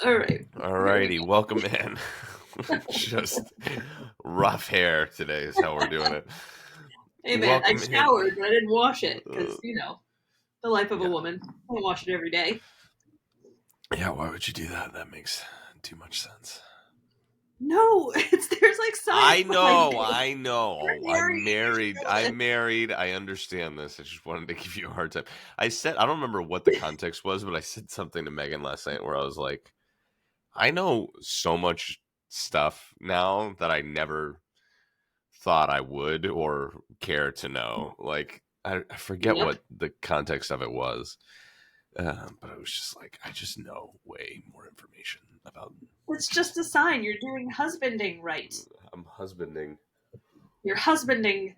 All right. Here we Alrighty, go. welcome in. Just rough hair today is how we're doing it. Hey man, I Welcome in. showered, but I didn't wash it Uh, because the life of a yeah, woman. I don't wash it every day. yeah. Why would you do that? That makes too much sense. No, there's like science I behind know, it. I You're know. I'm married. You should married. know I'm this. married. I understand this. I just wanted to give you a hard time. I don't remember what the context was, but I said something to Megan last night where I was like, I know so much stuff now that I never thought I would or care to know. Like I forget Yep. what the context of it was, but it was just like I just know way more information about. It's just a sign you're doing husbanding right. I'm husbanding. You're husbanding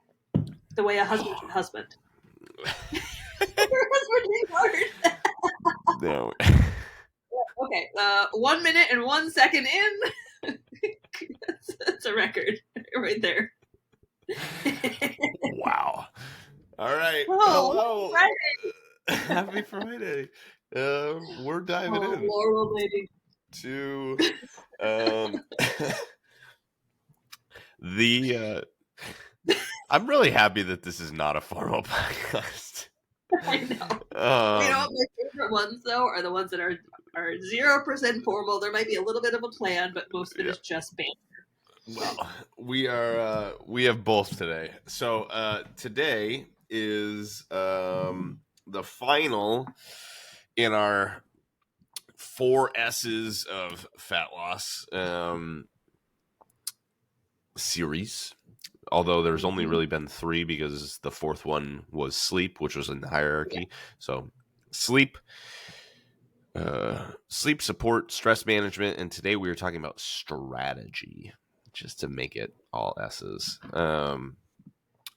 the way a husband should husband. You're husbanding hard. No. Okay, 1 minute and 1 second in. That's a record right there. Wow. All right. Oh, Hello. Friday. Happy Friday. We're diving Oh, in Laurel lady. to um, the. I'm really happy that this is not a formal podcast. I know. You know what Um, my favorite ones though are the ones that are 0% formal. There might be a little bit of a plan, but most of it yeah. is just banter. Well, we have both today. So today is the final in our four S's of fat loss series. Although there's only Mm-hmm. really been three because the fourth one was sleep, which was in the Yeah. hierarchy. So sleep, sleep support, stress management, and today we were talking about strategy, just to make it all S's.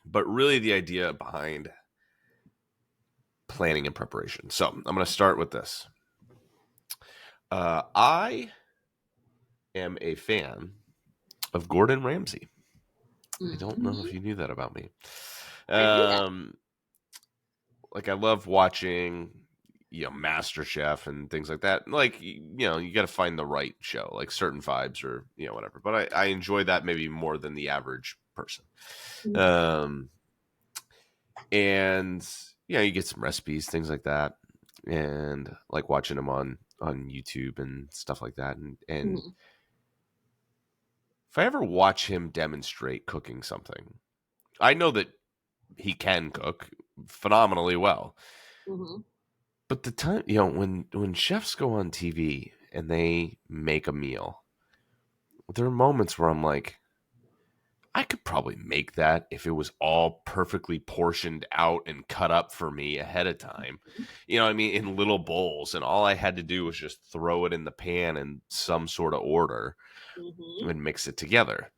But really, the idea behind planning and preparation. So I'm going to start with this. I am a fan of Gordon Ramsay. I don't know Mm-hmm. if you knew that about me. I knew that. Um, like I love watching Master Chef and things like that. Like you got to find the right show, like certain vibes or whatever. But I enjoy that maybe more than the average person. Mm-hmm. Um, and you get some recipes, things like that, and like watching them on YouTube and stuff like that. And Mm-hmm. if I ever watch him demonstrate cooking something, I know that he can cook phenomenally well. Mm-hmm. But the time, when chefs go on TV and they make a meal, there are moments where I'm like, I could probably make that if it was all perfectly portioned out and cut up for me ahead of time. You know what I mean? In little bowls. And all I had to do was just throw it in the pan in some sort of order Mm-hmm. and mix it together.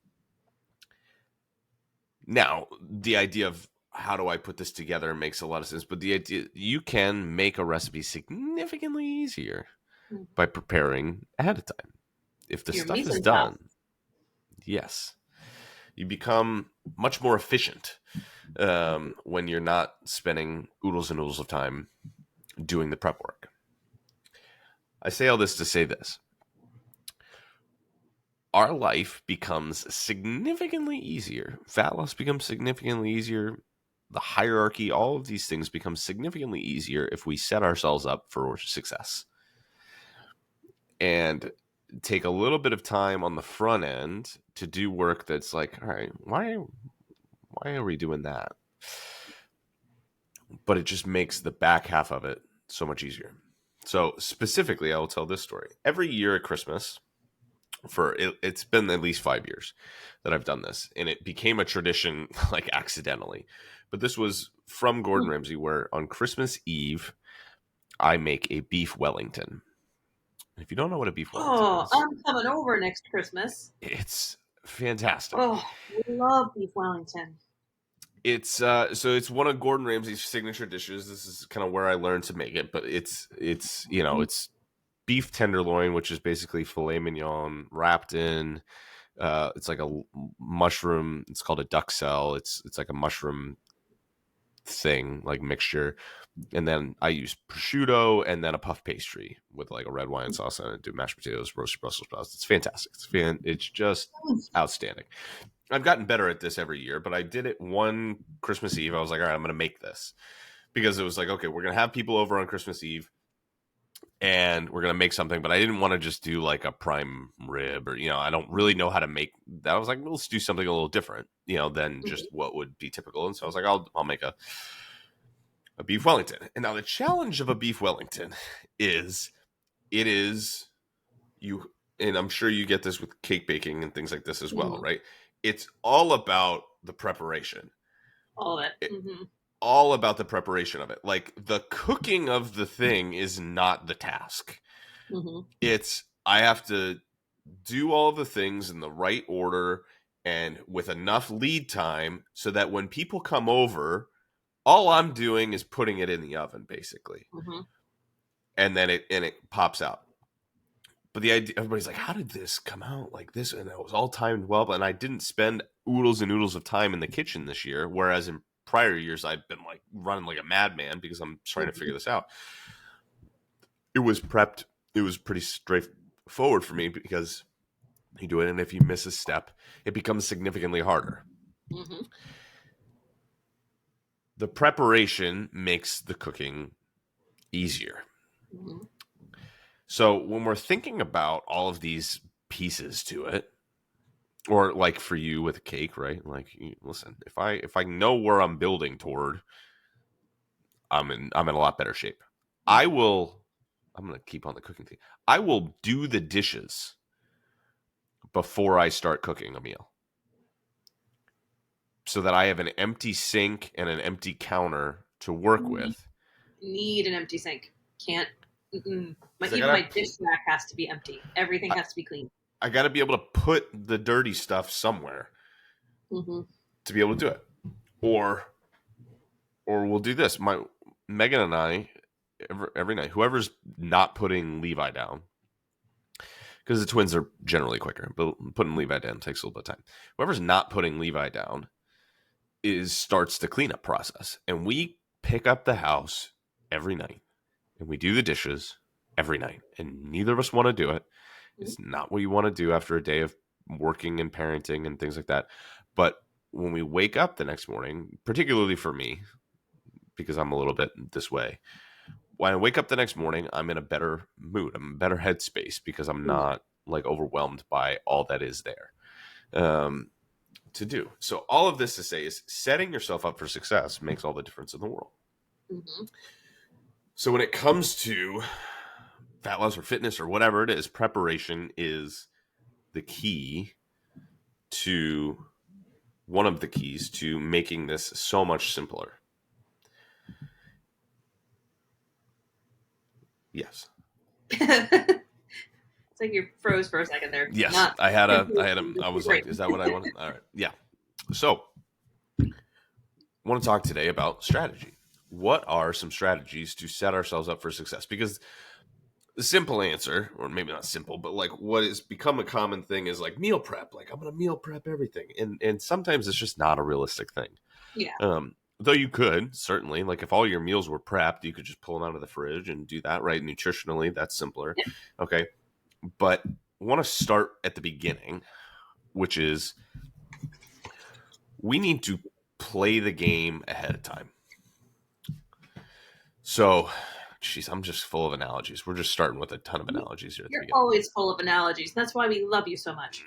Now, the idea of how do I put this together makes a lot of sense, but the idea you can make a recipe significantly easier Mm-hmm. by preparing ahead of time. If the Your stuff mise is en place. done, yes, you become much more efficient when you're not spending oodles and oodles of time doing the prep work. I say all this to say this. Our life becomes significantly easier. Fat loss becomes significantly easier. The hierarchy, all of these things become significantly easier if we set ourselves up for success and take a little bit of time on the front end to do work that's like, all right, why are we doing that? But it just makes the back half of it so much easier. So specifically, I will tell this story. Every year at Christmas, it's been at least 5 years that I've done this, and it became a tradition like accidentally. But this was from Gordon Mm. Ramsay, where on Christmas Eve I make a beef Wellington. If you don't know what a beef Wellington Oh, is, I'm coming over next Christmas. it's fantastic. Oh, we love beef Wellington. It's so it's one of Gordon Ramsay's signature dishes. This is kind of where I learned to make it, but Mm-hmm. it's beef tenderloin, which is basically filet mignon wrapped in. It's like a mushroom. It's called a duck cell. It's like a mushroom thing, like mixture. And then I use prosciutto and then a puff pastry with like a red wine sauce on it. Do mashed potatoes, roasted Brussels sprouts. It's fantastic. It's just outstanding. I've gotten better at this every year, but I did it one Christmas Eve. I was like, all right, I'm going to make this because it was like, okay, we're going to have people over on Christmas Eve and we're going to make something, but I didn't want to just do like a prime rib or, I don't really know how to make that. I was like, well, let's do something a little different, than just what would be typical. And so I was like, I'll make a beef Wellington. And now the challenge of a beef Wellington is it is you, and I'm sure you get this with cake baking and things like this as well, right? It's all about the preparation. All of it. Mm-hmm. All about the preparation of it. Like the cooking of the thing is not the task. It's I have to do all the things in the right order and with enough lead time so that when people come over, all I'm doing is putting it in the oven, basically, and then it pops out. But the idea, everybody's like, "How did this come out like this?" And it was all timed well. And I didn't spend oodles and oodles of time in the kitchen this year, whereas in prior years I've been like running like a madman because I'm trying to figure this out. It was prepped. It was pretty straightforward for me because you do it, and if you miss a step, it becomes significantly harder. The preparation makes the cooking easier. So when we're thinking about all of these pieces to it, or like for you with a cake, right? Like, listen, if I know where I'm building toward, I'm in a lot better shape. I'm going to keep on the cooking thing. I will do the dishes before I start cooking a meal, so that I have an empty sink and an empty counter to work with. Need an empty sink. Can't. Even gotta, my dish rack has to be empty. Everything has to be clean. I got to be able to put the dirty stuff somewhere to be able to do it. Or we'll do this. Megan and I, every night, whoever's not putting Levi down, because the twins are generally quicker, but putting Levi down takes a little bit of time. Whoever's not putting Levi down starts the cleanup process. And we pick up the house every night. And we do the dishes every night. And neither of us want to do it. It's not what you want to do after a day of working and parenting and things like that. But when we wake up the next morning, particularly for me, because I'm a little bit this way, when I wake up the next morning, I'm in a better mood. I'm in a better headspace because I'm not like overwhelmed by all that is there to do. So all of this to say is setting yourself up for success makes all the difference in the world. So when it comes to fat loss or fitness or whatever it is, preparation is the key to one of the keys to making this so much simpler. Yes. It's like you froze for a second there. Yes. I was like, is that what I wanted? All right. Yeah. So I want to talk today about strategy. What are some strategies to set ourselves up for success? Because the simple answer, or maybe not simple, but like what has become a common thing is like meal prep. Like I'm going to meal prep everything. And sometimes it's just not a realistic thing. Yeah. Though you could, certainly, like if all your meals were prepped, you could just pull them out of the fridge and do that, right? Nutritionally, that's simpler. Yeah. Okay. But I want to start at the beginning, which is we need to play the game ahead of time. So, geez, I'm just full of analogies. We're just starting with a ton of analogies here at the beginning. You're always full of analogies. That's why we love you so much.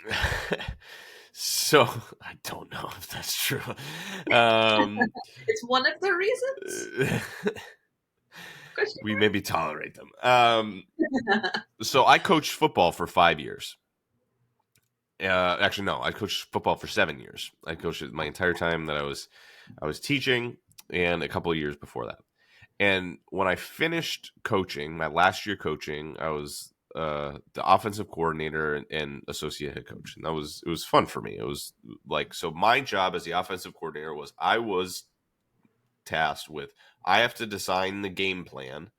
So, I don't know if that's true. It's one of the reasons. We maybe tolerate them. So, I coached football for 5 years. Actually, no, I coached football for 7 years. I coached it my entire time that I was teaching, and a couple of years before that. And when I finished coaching, my last year coaching, I was the offensive coordinator and associate head coach, and it was fun for me. It was like, so my job as the offensive coordinator was I was tasked with I have to design the game plan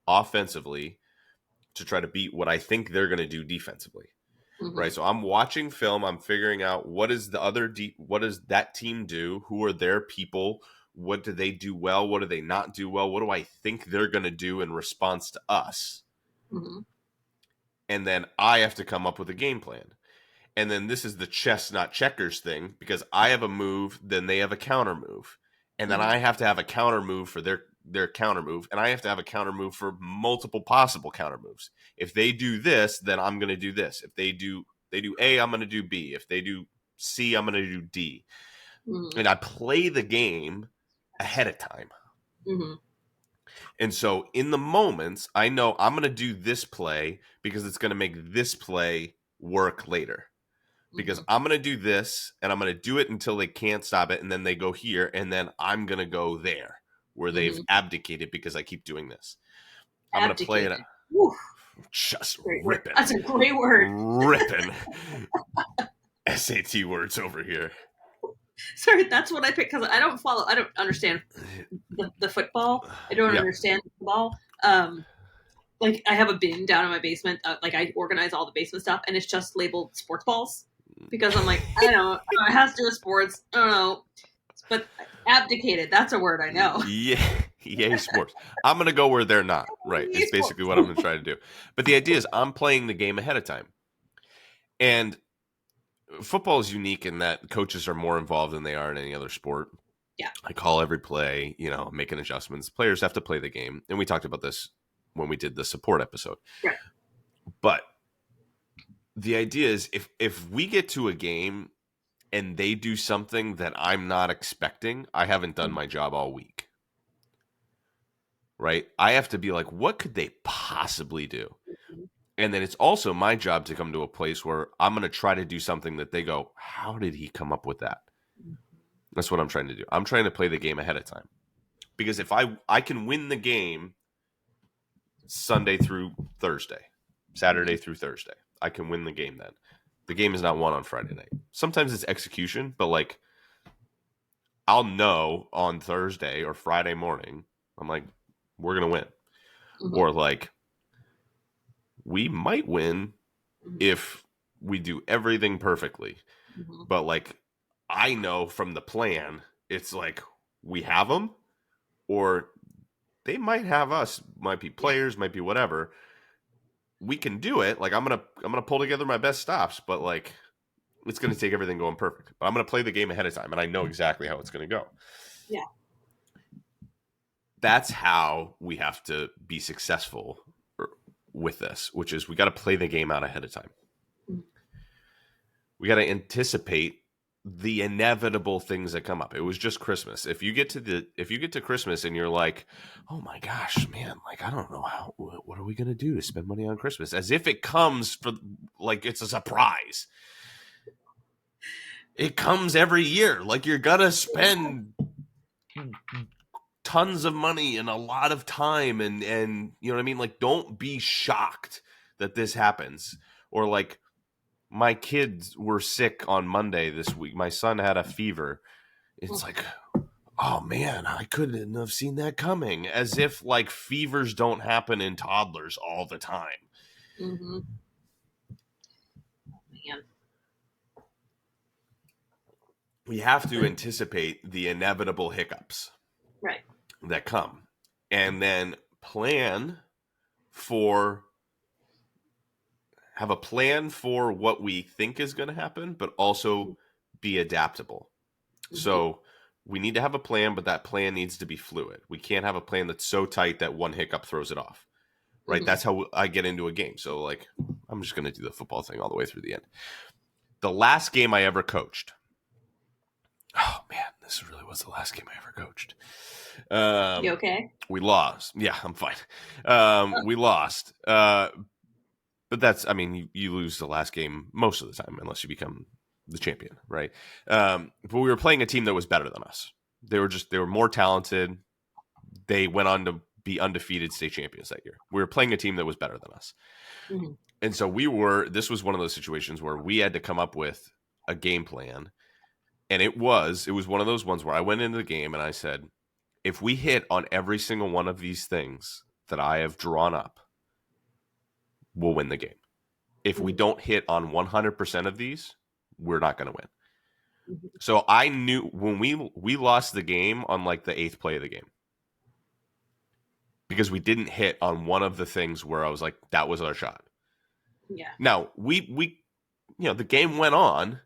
offensively to try to beat what I think they're going to do defensively. Right. So I'm watching film. I'm figuring out what does that team do? Who are their people? What do they do well? What do they not do well? What do I think they're going to do in response to us? Mm-hmm. And then I have to come up with a game plan. And then this is the chess, not checkers thing, because I have a move, then they have a counter move. And then Mm-hmm. I have to have a counter move for their counter move. And I have to have a counter move for multiple possible counter moves. If they do this, then I'm going to do this. If they do A, I'm going to do B. If they do C, I'm going to do D. Mm-hmm. And I play the game ahead of time. Mm-hmm. And so in the moments, I know I'm going to do this play because it's going to make this play work later. Because I'm going to do this and I'm going to do it until they can't stop it. And then they go here and then I'm going to go there where they've Mm-hmm. abdicated because I keep doing this. I'm going to play it Abdicated. Woo, just great word. ripping. That's a great word. Ripping. SAT words over here. Sorry, that's what I picked because I don't understand the football. I don't understand football. Like I have a bin down in my basement. Like I organize all the basement stuff, and it's just labeled sports balls because I'm like, I don't know, it has to do with sports. I don't know, but abdicated. That's a word I know. Yeah. Yay, sports. I'm going to go where they're not. Right. Yay, It's basically what I'm going to try to do. But the idea is I'm playing the game ahead of time. And football is unique in that coaches are more involved than they are in any other sport. Yeah. I call every play, making adjustments. Players have to play the game. And we talked about this when we did the support episode. Right. But the idea is if we get to a game and they do something that I'm not expecting, I haven't done my job all week. Right? I have to be like, what could they possibly do? Mm-hmm. And then it's also my job to come to a place where I'm going to try to do something that they go, how did he come up with that? That's what I'm trying to do. I'm trying to play the game ahead of time. Because if I can win the game Sunday through Thursday, Saturday through Thursday, I can win the game then. The game is not won on Friday night. Sometimes it's execution, but like I'll know on Thursday or Friday morning, I'm like, we're going to win. Mm-hmm. Or like, we might win if we do everything perfectly. Mm-hmm. But like, I know from the plan, it's like we have them or they might have us, might be players, might be whatever. We can do it. Like I'm going to pull together my best stops, but like it's going to take everything going perfect. But I'm going to play the game ahead of time and I know exactly how it's going to go. Yeah. That's how we have to be successful with this, which is we got to play the game out ahead of time. Mm-hmm. We got to anticipate the inevitable things that come up. It was just Christmas. If you get to Christmas and you're like, oh my gosh, man, like, I don't know what are we going to do to spend money on Christmas? As if it comes for like, it's a surprise. It comes every year. Like you're going to spend tons of money and a lot of time and you know what I mean? Like, don't be shocked that this happens. Or like, my kids were sick on Monday this week. My son had a fever. It's like, oh man, I couldn't have seen that coming. As if like fevers don't happen in toddlers all the time. Mm-hmm. Man. We have to anticipate the inevitable hiccups that come and then have a plan for what we think is going to happen, but also be adaptable. Mm-hmm. So we need to have a plan, but that plan needs to be fluid. We can't have a plan that's so tight that one hiccup throws it off, right? Mm-hmm. That's how I get into a game. So like, I'm just going to do the football thing all the way through the end. The last game I ever coached. Oh man, this really was the last game I ever coached. You okay? We lost. Yeah, I'm fine. We lost. But that's, I mean, you lose the last game most of the time unless you become the champion, right? But we were playing a team that was better than us. They were more talented. They went on to be undefeated state champions that year. We were playing a team that was better than us. Mm-hmm. And so this was one of those situations where we had to come up with a game plan. And it was one of those ones where I went into the game and I said, if we hit on every single one of these things that I have drawn up, we'll win the game. If we don't hit on 100% of these, we're not going to win. Mhm. So I knew when we lost the game on like the 8th play of the game because we didn't hit on one of the things where I was like, that was our shot. Yeah. Now we the game went on,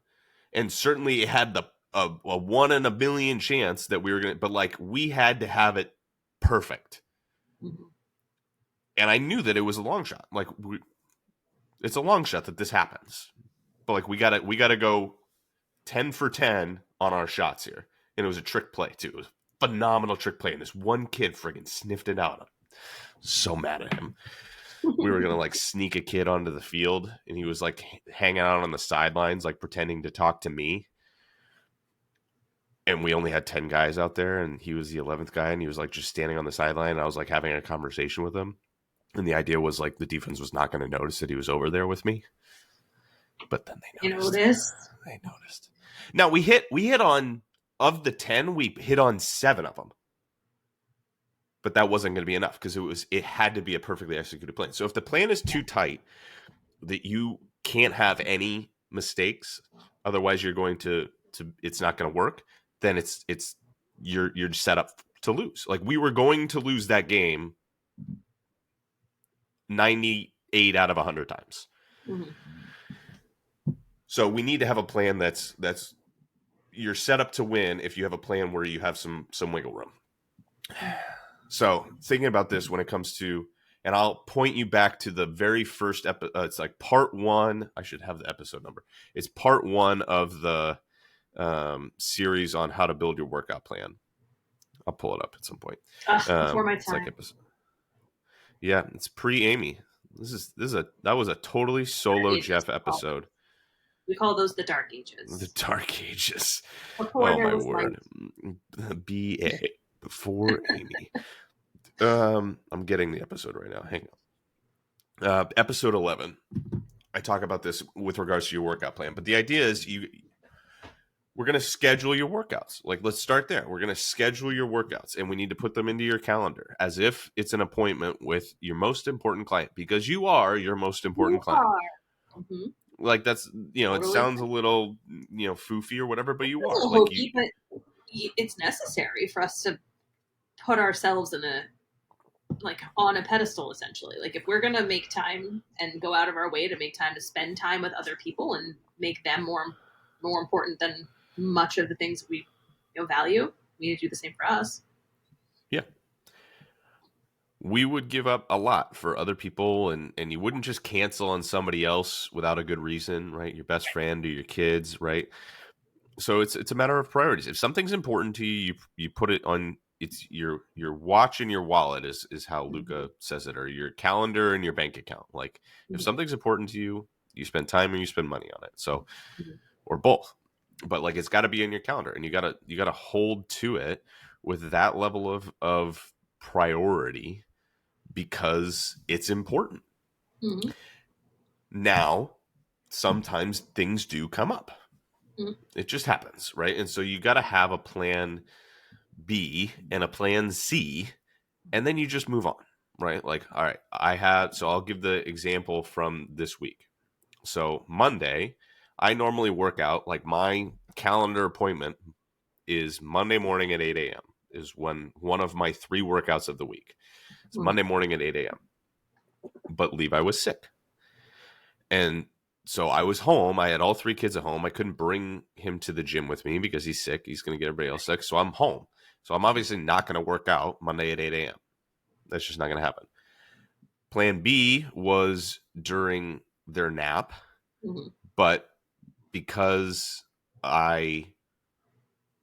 and certainly it had a 1 in a million chance that we were gonna, but like we had to have it perfect, Mhm. and I knew that it was a long shot. Like it's a long shot that this happens, but like we gotta go 10 for 10 on our shots here, and it was a trick play too. It was a phenomenal trick play, and this one kid friggin' sniffed it out. So mad at him. We were gonna like sneak a kid onto the field, and he was like hanging out on the sidelines, like pretending to talk to me. And we only had 10 guys out there, and he was the 11th guy, and he was like just standing on the sideline. And I was like having a conversation with him, and the idea was like the defense was not going to notice that he was over there with me, but then they You noticed. noticed? They noticed. Now we hit on, of the 10, we hit on 7 of them, but that wasn't going to be enough because it had to be a perfectly executed plan. So if the plan is too tight that you can't have any mistakes, otherwise you're going to it's not going to work, then it's you're set up to lose. Like we were going to lose that game 98 out of 100 times. Mhm. So we need to have a plan that's you're set up to win if you have a plan where you have some wiggle room. So thinking about this when it comes to, and I'll point you back to the very first episode. It's like part 1. I should have the episode number. It's part 1 of the series on how to build your workout plan. I'll pull it up at some point. Before my It's like time. episode. Yeah, it's pre-Amy. That was a totally Dark solo ages. Jeff episode. We call those the dark The ages. Dark Ages. Before Oh there my was light. word. BA before Amy. I'm getting the episode right now. Hang on. Episode 11. I talk about this with regards to your workout plan, but the idea is we're going to schedule your workouts. Like, let's start there. We're going to schedule your workouts, and we need to put them into your calendar as if it's an appointment with your most important client, because you are your most You important client. are. Mhm. Like that's, it Totally. sounds a little, foofy or whatever, but you It's a are little like hokey, but it's necessary for us to put ourselves in a like on a pedestal essentially. Like if we're gonna make time and go out of our way to make time to spend time with other people and make them more important than much of the things we value, we need to do the same for us. yeah, we would give up a lot for other people, and you wouldn't just cancel on somebody else without a good reason, right? Your best friend or your kids, right? So it's a matter of priorities. If something's important to you, you put it on. It's your watch and your wallet is how Mm-hmm. Luca says it, or your calendar and your bank account. Like if Mm-hmm. something's important to you, you spend time and you spend money on it. So, Mm-hmm. or both, but like it's got to be in your calendar, and you gotta hold to it with that level of priority because it's important. Mm-hmm. Now, sometimes things do come up. It just happens, right? And so you got to have a plan B and a plan C, and then you just move on, right? Like, all right, so I'll give the example from this week. So Monday, I normally work out, like my calendar appointment is Monday morning at 8 a.m. is when one of my 3 workouts of the week. It's Mm-hmm. Monday morning at 8 a.m. But Levi was sick. And so I was home. I had all 3 kids at home. I couldn't bring him to the gym with me because he's sick. He's going to get everybody else sick. So I'm home. So I'm obviously not going to work out Monday at 8 a.m. That's just not going to happen. Plan B was during their nap, Mm-hmm. but because I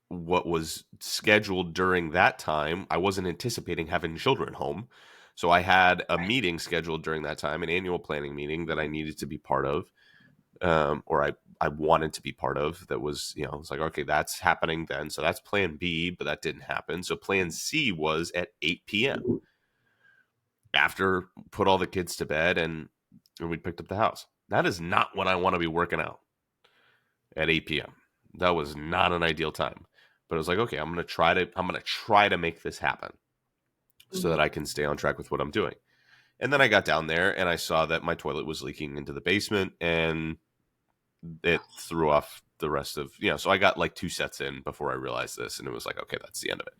what was scheduled during that time, I wasn't anticipating having children home. So I had a Right. meeting scheduled during that time, an annual planning meeting that I needed to be part of. Or I wanted to be part of. That was, it's like, okay, that's happening then. So that's plan B, but that didn't happen. So plan C was at 8 p.m. after put all the kids to bed and we picked up the house. That is not when I want to be working out at 8 p.m. That was not an ideal time. But it was like, okay, I'm going to try to make this happen so Mm-hmm. that I can stay on track with what I'm doing. And then I got down there and I saw that my toilet was leaking into the basement and it threw off the rest of, so I got like 2 sets in before I realized this, and it was like, okay, that's the end of it.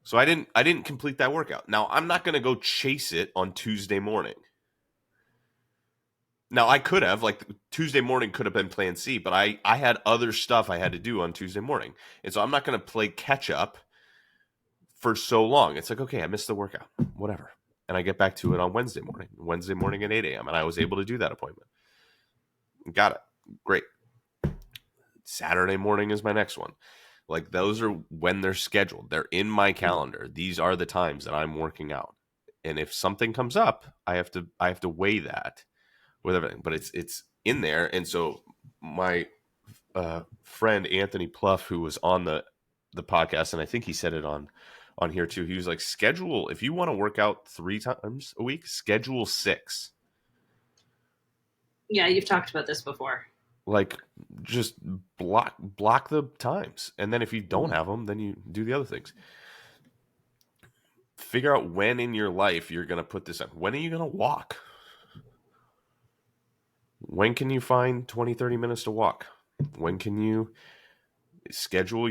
So I didn't complete that workout. Now I'm not going to go chase it on Tuesday morning. Now I could have, like, Tuesday morning could have been plan C, but I had other stuff I had to do on Tuesday morning. And so I'm not going to play catch up for so long. It's like, okay, I missed the workout, whatever. And I get back to it on Wednesday morning at 8 a.m. And I was able to do that appointment. Got it. Great. Saturday morning is my next one. Like, those are when they're scheduled. They're in my calendar. These are the times that I'm working out. And if something comes up, I have to weigh that with everything. But it's in there. And so my friend Anthony Pluff, who was on the podcast, and I think he said it on here too. He was like, schedule, if you want to work out 3 times a week, schedule 6. Yeah, you've talked about this before. Like, just block the times, and then if you don't have them, then you do the other things. Figure out when in your life you're going to put this on. When are you going to walk? When can you find 20-30 minutes to walk? When can you schedule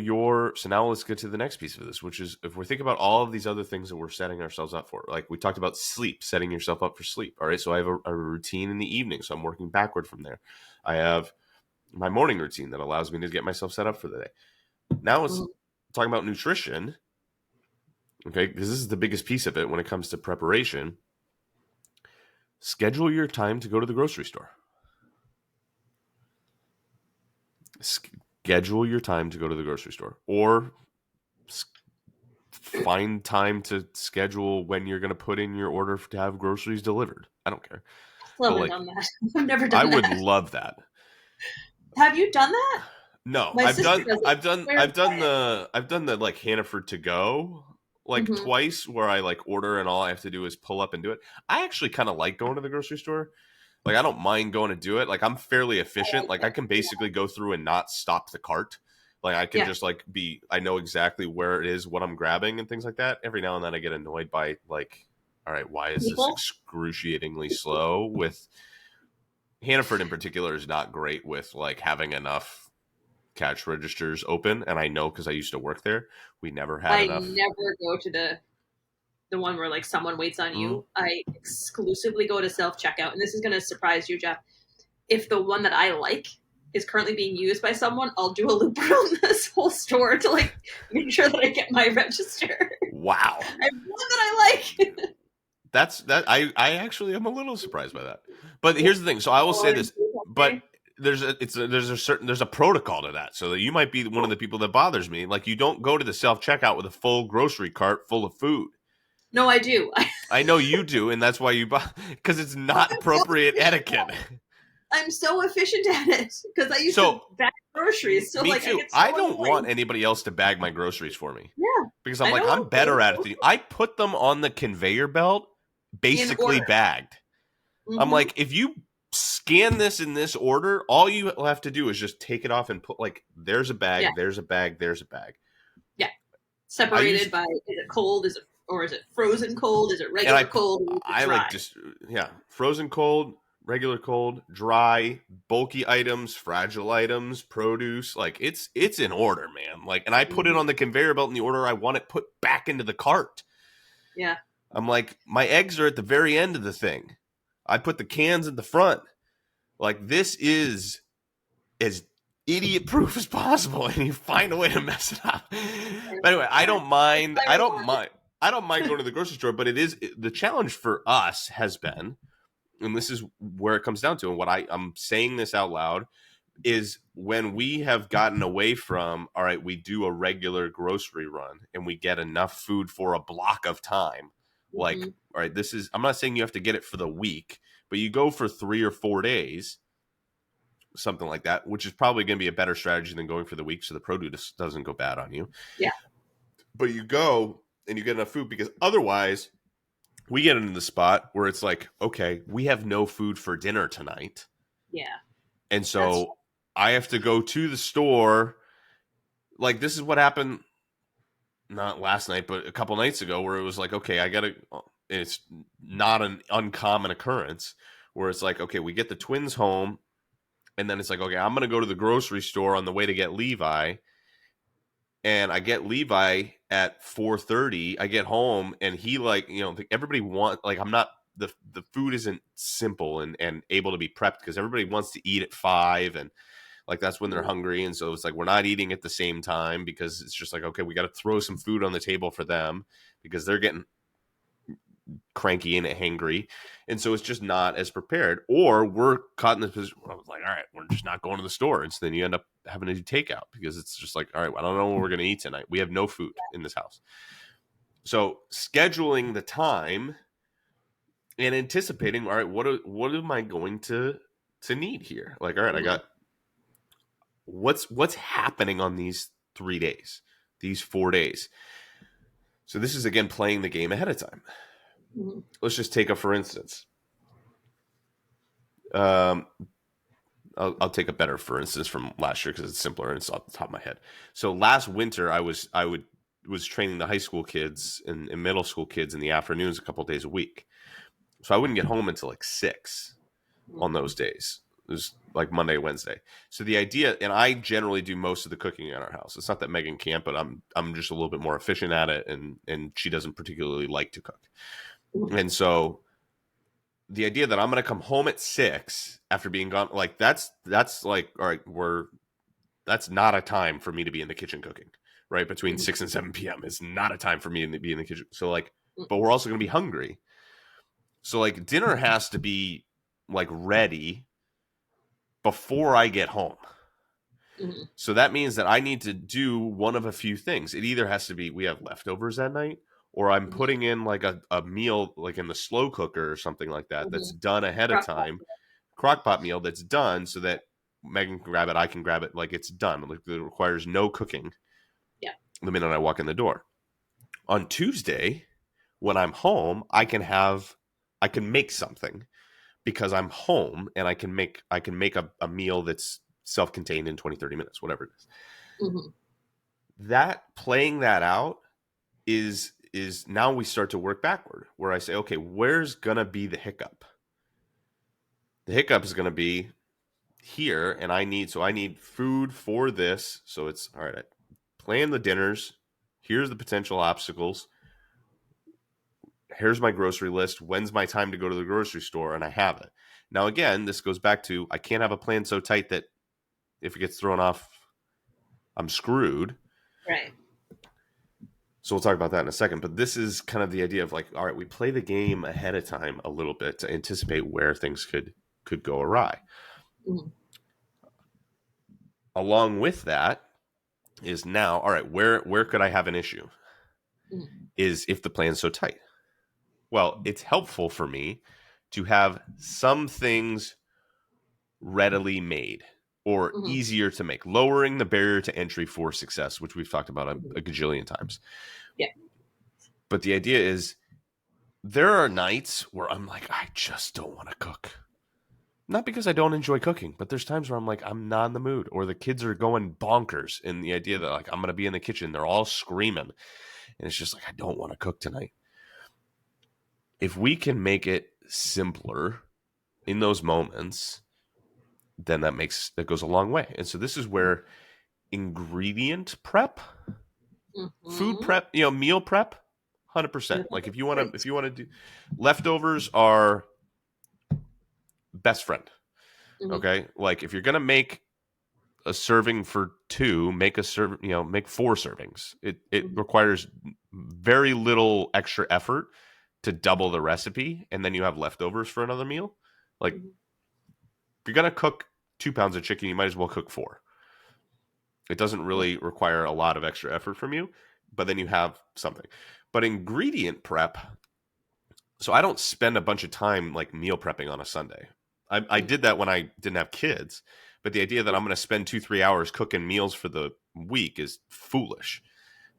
so now let's get to the next piece of this, which is, if we think about all of these other things that we're setting ourselves up for, like we talked about sleep, setting yourself up for sleep. All right. So I have a routine in the evening. So I'm working backward from there. I have my morning routine that allows me to get myself set up for the day. Now let's talk about nutrition. Okay. Because this is the biggest piece of it when it comes to preparation. Schedule your time to go to the grocery store. Schedule your time to go to the grocery store, or find time to schedule when you're going to put in your order to have groceries delivered. I don't care. Still haven't done that. I've never done that. I would love that. Have you done that? No, My I've sister done the like Hannaford to go like twice, where I like order and all I have to do is pull up and do it. I actually kind of like going to the grocery store. Like, I don't mind going to do it. Like, I'm fairly efficient. Like, I can basically go through and not stop the cart. Like, I can just like I know exactly where it is, what I'm grabbing and things like that. Every now and then I get annoyed by, like, all right, why is this excruciatingly slow? With Hannaford in particular is not great with like having enough cash registers open. And I know, because I used to work there, we never had enough. I never go to the one where like someone waits on you. I exclusively go to self-checkout. And this is going to surprise you, Jeff. If the one that I like is currently being used by someone, I'll do a loop around this whole store to like make sure that I get my register. Wow. I have one that I like. I actually am a little surprised by that. But here's the thing. So I will say this, but there's a protocol to that. So that you might be one of the people that bothers me. Like, you don't go to the self-checkout with a full grocery cart full of food. No, I do. I know you do, and that's why you buy, because it's not appropriate etiquette. I'm so efficient at it because I used to bag groceries. So me like, too. I don't want anybody else to bag my groceries for me. Yeah, because I'm better at it. I put them on the conveyor belt, basically bagged. I'm like, if you scan this in this order, all you have to do is just take it off and put, like, there's a bag, there's a bag, there's a bag. Yeah, separated by, is it cold? Is it frozen cold? Is it regular cold? I like frozen cold, regular cold, dry, bulky items, fragile items, produce. Like, it's in order, man. Like, and I put it on the conveyor belt in the order I want it put back into the cart. Yeah. I'm like, my eggs are at the very end of the thing. I put the cans in the front. Like, this is as idiot proof as possible, and you find a way to mess it up. But anyway, I don't mind going to the grocery store, but it is the challenge for us has been, and this is where it comes down to, and what I'm saying this out loud, is when we have gotten away from, all right, we do a regular grocery run and we get enough food for a block of time. Like, all right, I'm not saying you have to get it for the week, but you go for 3 or 4 days, something like that, which is probably going to be a better strategy than going for the week, so the produce doesn't go bad on you. Yeah. But you go and you get enough food, because otherwise we get into the spot where it's like, okay, we have no food for dinner tonight. Yeah. And so I have to go to the store. Like, this is what happened not last night, but a couple nights ago, where it was like, okay, it's not an uncommon occurrence where it's like, okay, we get the twins home And then it's like, okay, I'm going to go to the grocery store on the way to get Levi. And I get Levi at 4:30. I get home and he like, everybody like I'm not the food isn't simple and able to be prepped because everybody wants to eat at 5 and like that's when they're Mhm. hungry and so it's like we're not eating at the same time because it's just like okay, we got to throw some food on the table for them because they're getting cranky and hangry, and so it's just not as prepared. Or we're caught in this position where I was like, all right, we're just not going to the store, and so then you end up having to do takeout because it's just like, all right, I don't know what we're going to eat tonight. We have no food in this house. So scheduling the time and anticipating, all right, what am I going to need here? Like, all right, I Mhm. got what's happening on these 3 days, these 4 days. So this is again playing the game ahead of time. Mhm. Let's just take a for instance. Um, I'll take a better for instance from last year because it's simpler and it's off the top of my head. So last winter, I was training the high school kids and middle school kids in the afternoons a couple of days a week. So I wouldn't get home until like 6 on those days. It was like Monday, Wednesday. So the idea, and I generally do most of the cooking in our house. It's not that Megan can't, but I'm just a little bit more efficient at it, and she doesn't particularly like to cook. Mhm. And so the idea that I'm going to come home at 6 after being gone, like that's like, all right, that's not a time for me to be in the kitchen cooking, right? Between Mhm. 6 and 7 p.m. is not a time for me to be in the kitchen. So like, but Mhm. we're also going to be hungry. So like dinner has to be like ready before I get home. Mhm. So that means that I need to do one of a few things. It either has to be we have leftovers that night, or I'm Mhm. putting in like a meal like in the slow cooker or something like that that's Mhm. done ahead of Crock pot. time, crock pot meal that's done so that Megan can grab it, I can grab it, like it's done. Like it requires no cooking Yeah. the minute I walk in the door. On Tuesday, when I'm home, I can make something because I'm home and I can make a meal that's self-contained in 20, 30 minutes, whatever it is. Mhm. That playing that out is now we start to work backward where I say, okay, where's gonna be the hiccup? The hiccup is gonna be here, and I need food for this. So it's all right, I plan the dinners. Here's the potential obstacles. Here's my grocery list. When's my time to go to the grocery store? And I have it. Now again, this goes back to I can't have a plan so tight that if it gets thrown off, I'm screwed. Right. So we'll talk about that in a second. But this is kind of the idea of like, all right, we play the game ahead of time a little bit to anticipate where things could go awry. Mhm. Along with that is now, all right, where could I have an issue? Mhm. Is if the plan's so tight. Well, it's helpful for me to have some things readily made or Mhm. easier to make, lowering the barrier to entry for success, which we've talked about Mhm. a gajillion times. Yeah. But the idea is there are nights where I'm like, I just don't want to cook. Not because I don't enjoy cooking, but there's times where I'm like, I'm not in the mood, or the kids are going bonkers in the idea that like I'm going to be in the kitchen. They're all screaming. And it's just like, I don't want to cook tonight. If we can make it simpler in those moments, then that goes a long way. And so this is where ingredient prep, food Mhm. prep, meal prep, 100%. That's Like if great. you want to do leftovers are best friend. Mhm. Okay? Like if you're going to make a serving for two, make 4 servings. It Mhm. requires very little extra effort to double the recipe and then you have leftovers for another meal. Like if Mhm. you're going to cook 2 pounds of chicken, you might as well cook 4. It doesn't Yeah. really require a lot of extra effort from you, but then you have something. But ingredient prep, so I don't spend a bunch of time like meal prepping on a Sunday. I Mhm. did that when I didn't have kids, but the idea that Yeah. I'm going to spend 2-3 hours cooking meals for the week is foolish.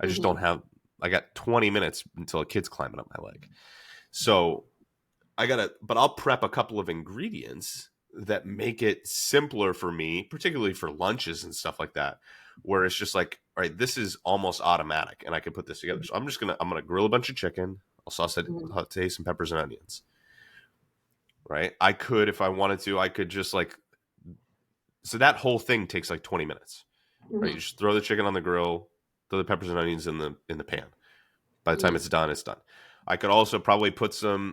I just don't Mhm. have. I got 20 minutes until a kid's climbing up my leg. So but I'll prep a couple of ingredients that make it simpler for me, particularly for lunches and stuff like that, where it's just like, all right, this is almost automatic and I can put this together. So I'm gonna grill a bunch of chicken. I'll Mhm. saute some peppers and onions. Right. I could, if I wanted to, I could just like So that whole thing takes like 20 minutes, right? You Mm-hmm. just throw the chicken on the grill, throw the peppers and onions in the pan. By the time Mm-hmm. it's done, it's done. I could also probably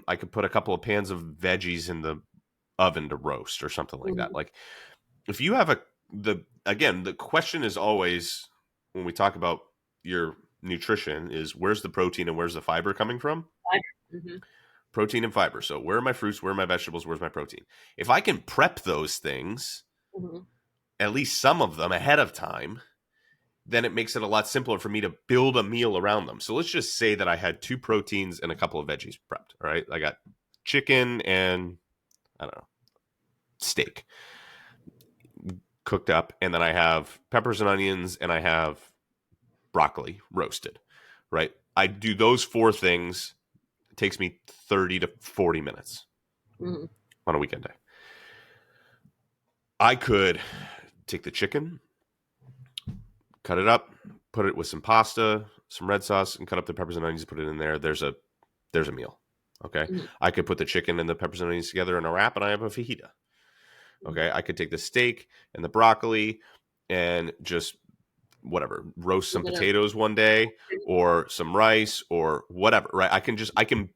I could put a couple of pans of veggies in the oven to roast or something like that. Mm-hmm. Like if you have the question is always when we talk about your nutrition is where's the protein and where's the fiber coming from? Mm-hmm. Protein and fiber. So where are my fruits? Where are my vegetables? Where's my protein? If I can prep those things, Mm-hmm. at least some of them ahead of time, then it makes it a lot simpler for me to build a meal around them. So let's just say that I had two proteins and a couple of veggies prepped. All right. I got chicken and I don't know, steak cooked up. And then I have peppers and onions and I have broccoli roasted. Right. I do those four things. It takes me 30 to 40 minutes Mm-hmm. on a weekend day. I could take the chicken, cut it up, put it with some pasta, some red sauce, and cut up the peppers and onions, put it in there. There's a meal. Okay. Mm-hmm. I could put the chicken and the peppers and onions together in a wrap and I have a fajita. Okay. I could take the steak and the broccoli and just whatever, roast A some bit of. potatoes one day or some rice or whatever, right? I can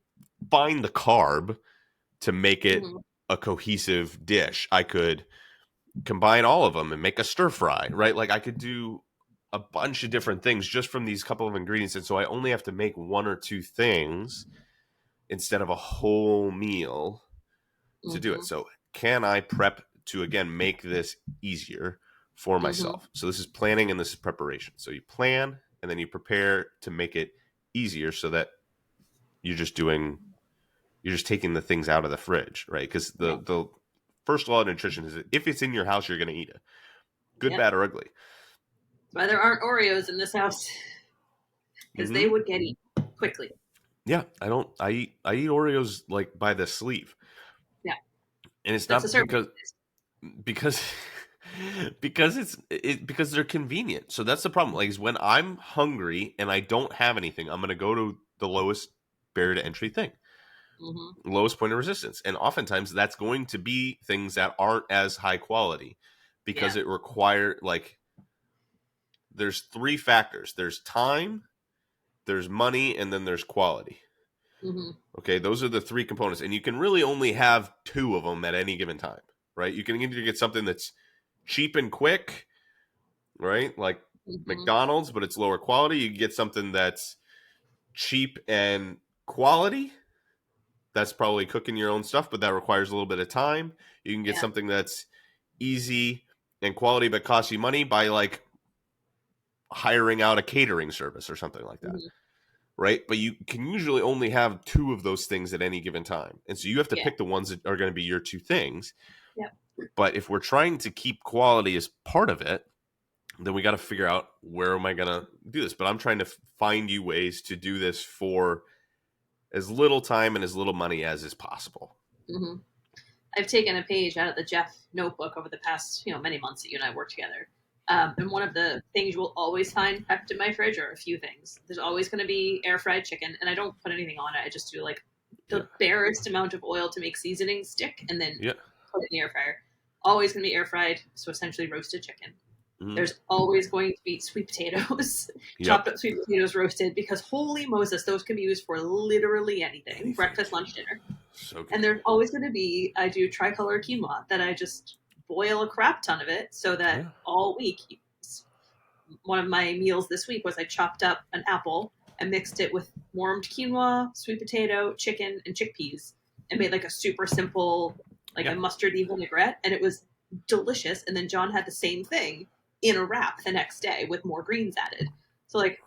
find the carb to make it Mm-hmm. a cohesive dish. I could combine all of them and make a stir fry, right? Like I could do a bunch of different things just from these couple of ingredients. And so I only have to make one or two things instead of a whole meal to do it. Mm-hmm. So can I prep to again make this easier for Mm-hmm. myself? So this is planning and this is preparation. So you plan and then you prepare to make it easier so that you're just doing you're just taking the things out of the fridge, right? Because Yeah. the first law of nutrition is that if it's in your house, you're going to eat it, good, Yep. bad, or ugly. That's why there aren't Oreos in this house because they Mm-hmm. would get eaten quickly. Yeah, I don't. I eat Oreos like by the sleeve, Yeah. and it's That's a not serving because because they're convenient. So that's the problem. Like is when I'm hungry and I don't have anything, I'm going to go to the lowest barrier to entry thing, Mm-hmm. lowest point of resistance, and oftentimes that's going to be things that aren't as high quality because Yeah. it require like there's three factors. There's time, there's money, and then there's quality. Mm-hmm. Okay, those are the three components, and you can really only have two of them at any given time, right? You can either get something that's cheap and quick, right, like Mm-hmm. McDonald's, but it's lower quality. You can get something that's cheap and quality. That's probably cooking your own stuff, but that requires a little bit of time. You can get Yeah. something that's easy and quality, but costs you money by like hiring out a catering service or something like that. Mm-hmm. Right? But you can usually only have two of those things at any given time. And so you have to Yeah. pick the ones that are going to be your two things. Yep. But if we're trying to keep quality as part of it, then we got to figure out where am I going to do this? But I'm trying to find you ways to do this for as little time and as little money as is possible. Mm-hmm. I've taken a page out of the Jeff notebook over the past, many months that you and I work together. And one of the things you will always find prepped in my fridge are a few things. There's always going to be air fried chicken, and I don't put anything on it. I just do like Yeah. the barest amount of oil to make seasoning stick, and then Yeah. put it in the air fryer. Always going to be air fried, so essentially roasted chicken. Mm-hmm. There's always going to be sweet potatoes, Yep. chopped up sweet potatoes roasted, because holy Moses, those can be used for literally anything. Breakfast, lunch, dinner. So good. And there's always going to be, I do tricolor quinoa that I just boil a crap ton of it so that all week, one of my meals this week was I chopped up an apple and mixed it with warmed quinoa, sweet potato, chicken, and chickpeas and made like a super simple, like a mustardy vinaigrette. And it was delicious. And then John had the same thing in a wrap the next day with more greens added. So like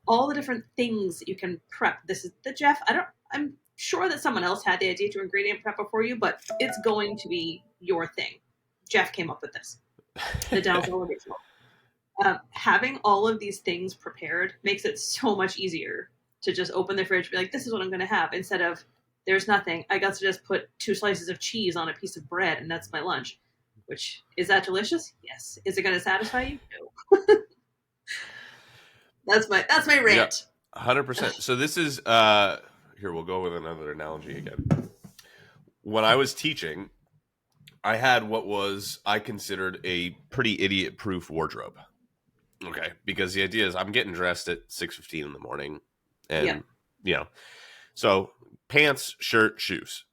all the different things that you can prep. This is the Jeff. I'm sure that someone else had the idea to ingredient prep before you, but it's going to be your thing. Jeff came up with this. The Dalzell original. Having all of these things prepared makes it so much easier to just open the fridge and be like, this is what I'm going to have, instead of there's nothing. I got to just put 2 slices of cheese on a piece of bread and that's my lunch. Which, is that delicious? Yes. Is it going to satisfy you? No. That's my rant. Yeah, 100%. So this is here we'll go with another analogy again. When I was teaching, I had what was I considered a pretty idiot-proof wardrobe. Okay, because the idea is I'm getting dressed at 6:15 in the morning, Yep. and you know, so pants, shirt, shoes.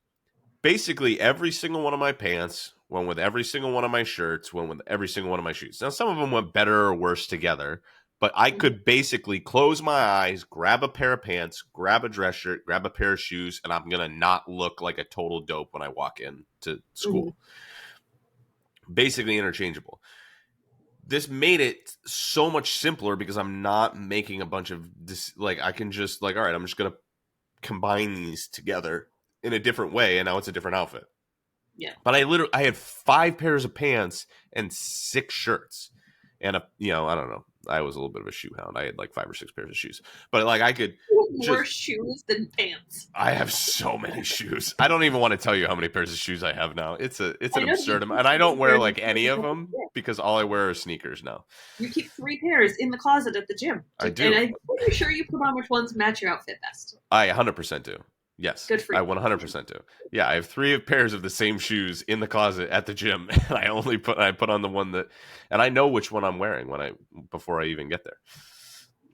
Basically, every single one of my pants went with every single one of my shirts, went with every single one of my shoes. Now, some of them went better or worse together, but I Mhm. could basically close my eyes, grab a pair of pants, grab a dress shirt, grab a pair of shoes, and I'm gonna not look like a total dope when I walk in to Mhm. school. Basically interchangeable. This made it so much simpler because I'm not making a bunch of this. Like I can just like, all right, I'm just gonna combine these together in a different way, and now it's a different outfit. Yeah. But I had 5 pairs of pants and 6 shirts, and I don't know. I was a little bit of a shoe hound. I had like 5 or 6 pairs of shoes, but like I could More just. shoes than pants. I have so many shoes. I don't even want to tell you how many pairs of shoes I have now. It's an I know that you absurd amount, keep and I don't three wear pairs of like any shoes of at the them gym. because all I wear are sneakers now. You keep 3 pairs in the closet at the gym, I and do. I'm pretty sure you put on which ones match your outfit best. I 100% do. Yes, Good for I you. 100% do. Yeah, I have 3 pairs of the same shoes in the closet at the gym, and I put on the one that, and I know which one I'm wearing before I even get there.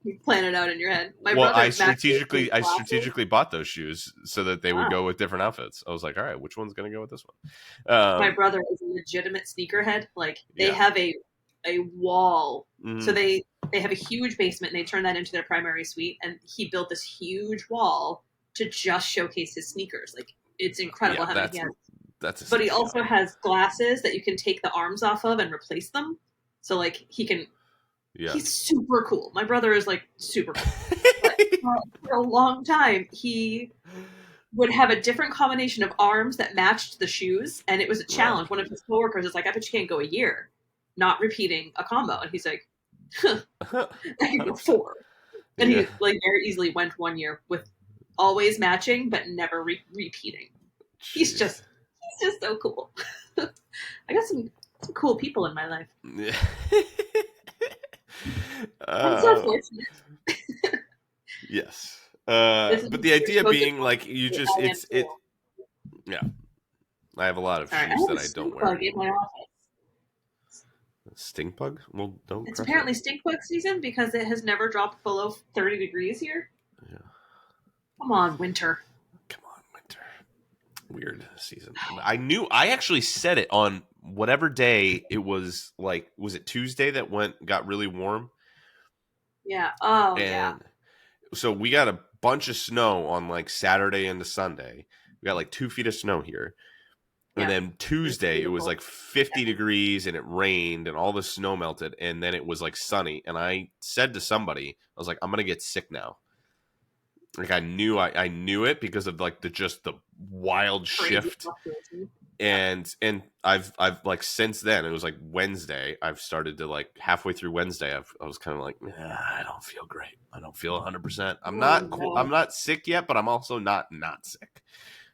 You plan it out in your head. My Well, brother matches his I glasses. strategically bought those shoes so that they would Ah, go with different outfits. I was like, all right, which one's gonna go with this one? my brother is a legitimate sneakerhead. Like they Yeah. have a wall. So Mm, they have a huge basement and they turn that into their primary suite and he built this huge wall to just showcase his sneakers. Like it's incredible yeah, how many he has. that's But he essentially how also I am. has glasses that you can take the arms off of and replace them. So like Yeah. he's super cool. My brother is like super cool. But for a long time he would have a different combination of arms that matched the shoes, and it was a Right. challenge. One of his coworkers is like, "I bet you can't go a year not repeating a combo," and he's like, huh, "I can go 4." And Yeah. he like very easily went 1 year with always matching but never repeating. He's Jeez. just he's just so cool. I got some cool people in my life. Yeah. I'm so uh, fortunate. yes. This is But the idea supposed to being like you just I am it cool. yeah. I have a lot of Sorry, I shoes have that a I don't stink wear bug in anymore. my office. Stink bug? Well, don't It's crush it. apparently stink bug season because it has never dropped below 30 degrees here. Yeah. Come on, winter. Come on, winter. Weird season. I actually said it on whatever day it was, like was it Tuesday that got really warm? Yeah. Oh, yeah. And so we got a bunch of snow on like Saturday into Sunday. We got like 2 feet of snow here. And Yeah. then It's Tuesday it was beautiful. like 50 degrees and it rained and all the snow melted and then it was like sunny. And I said to somebody, I was like, I'm gonna get sick now. Like I knew it because of like the wild Crazy shift. fluctuation. Yeah. And I've like since then it was like Wednesday I've started to like halfway through Wednesday I was kind of like I don't feel great, I don't feel 100%. Oh, I'm no. not sick yet, but I'm also not sick.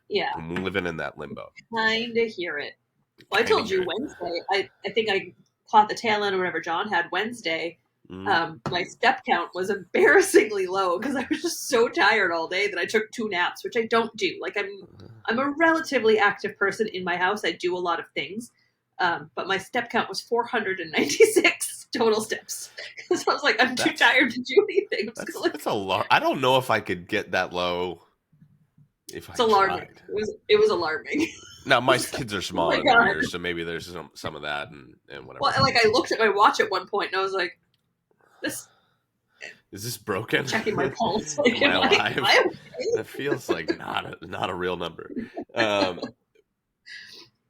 Yeah. I'm living in that limbo. Kind of hear it. Well, I Kind of told hear you it. Wednesday. I think I caught the tail end of whatever John had Wednesday. Mm. My step count was embarrassingly low because I was just so tired all day that I took 2 naps, which I don't do. Like I'm a relatively active person in my house. I do a lot of things, but my step count was 496 total steps. So I was like, I'm too That's tired to do anything. I'm just gonna that's like, a lot. I don't know if I could get that low if I it's alarming. tried. It was alarming. Now my So, kids are oh my smaller than god. yours, so maybe there's some of that and Well, whatever. like I looked at my watch at one point and I was like, this Is this broken? checking my pulse. Like, Am I am alive? I okay? That feels like not a real number. Um,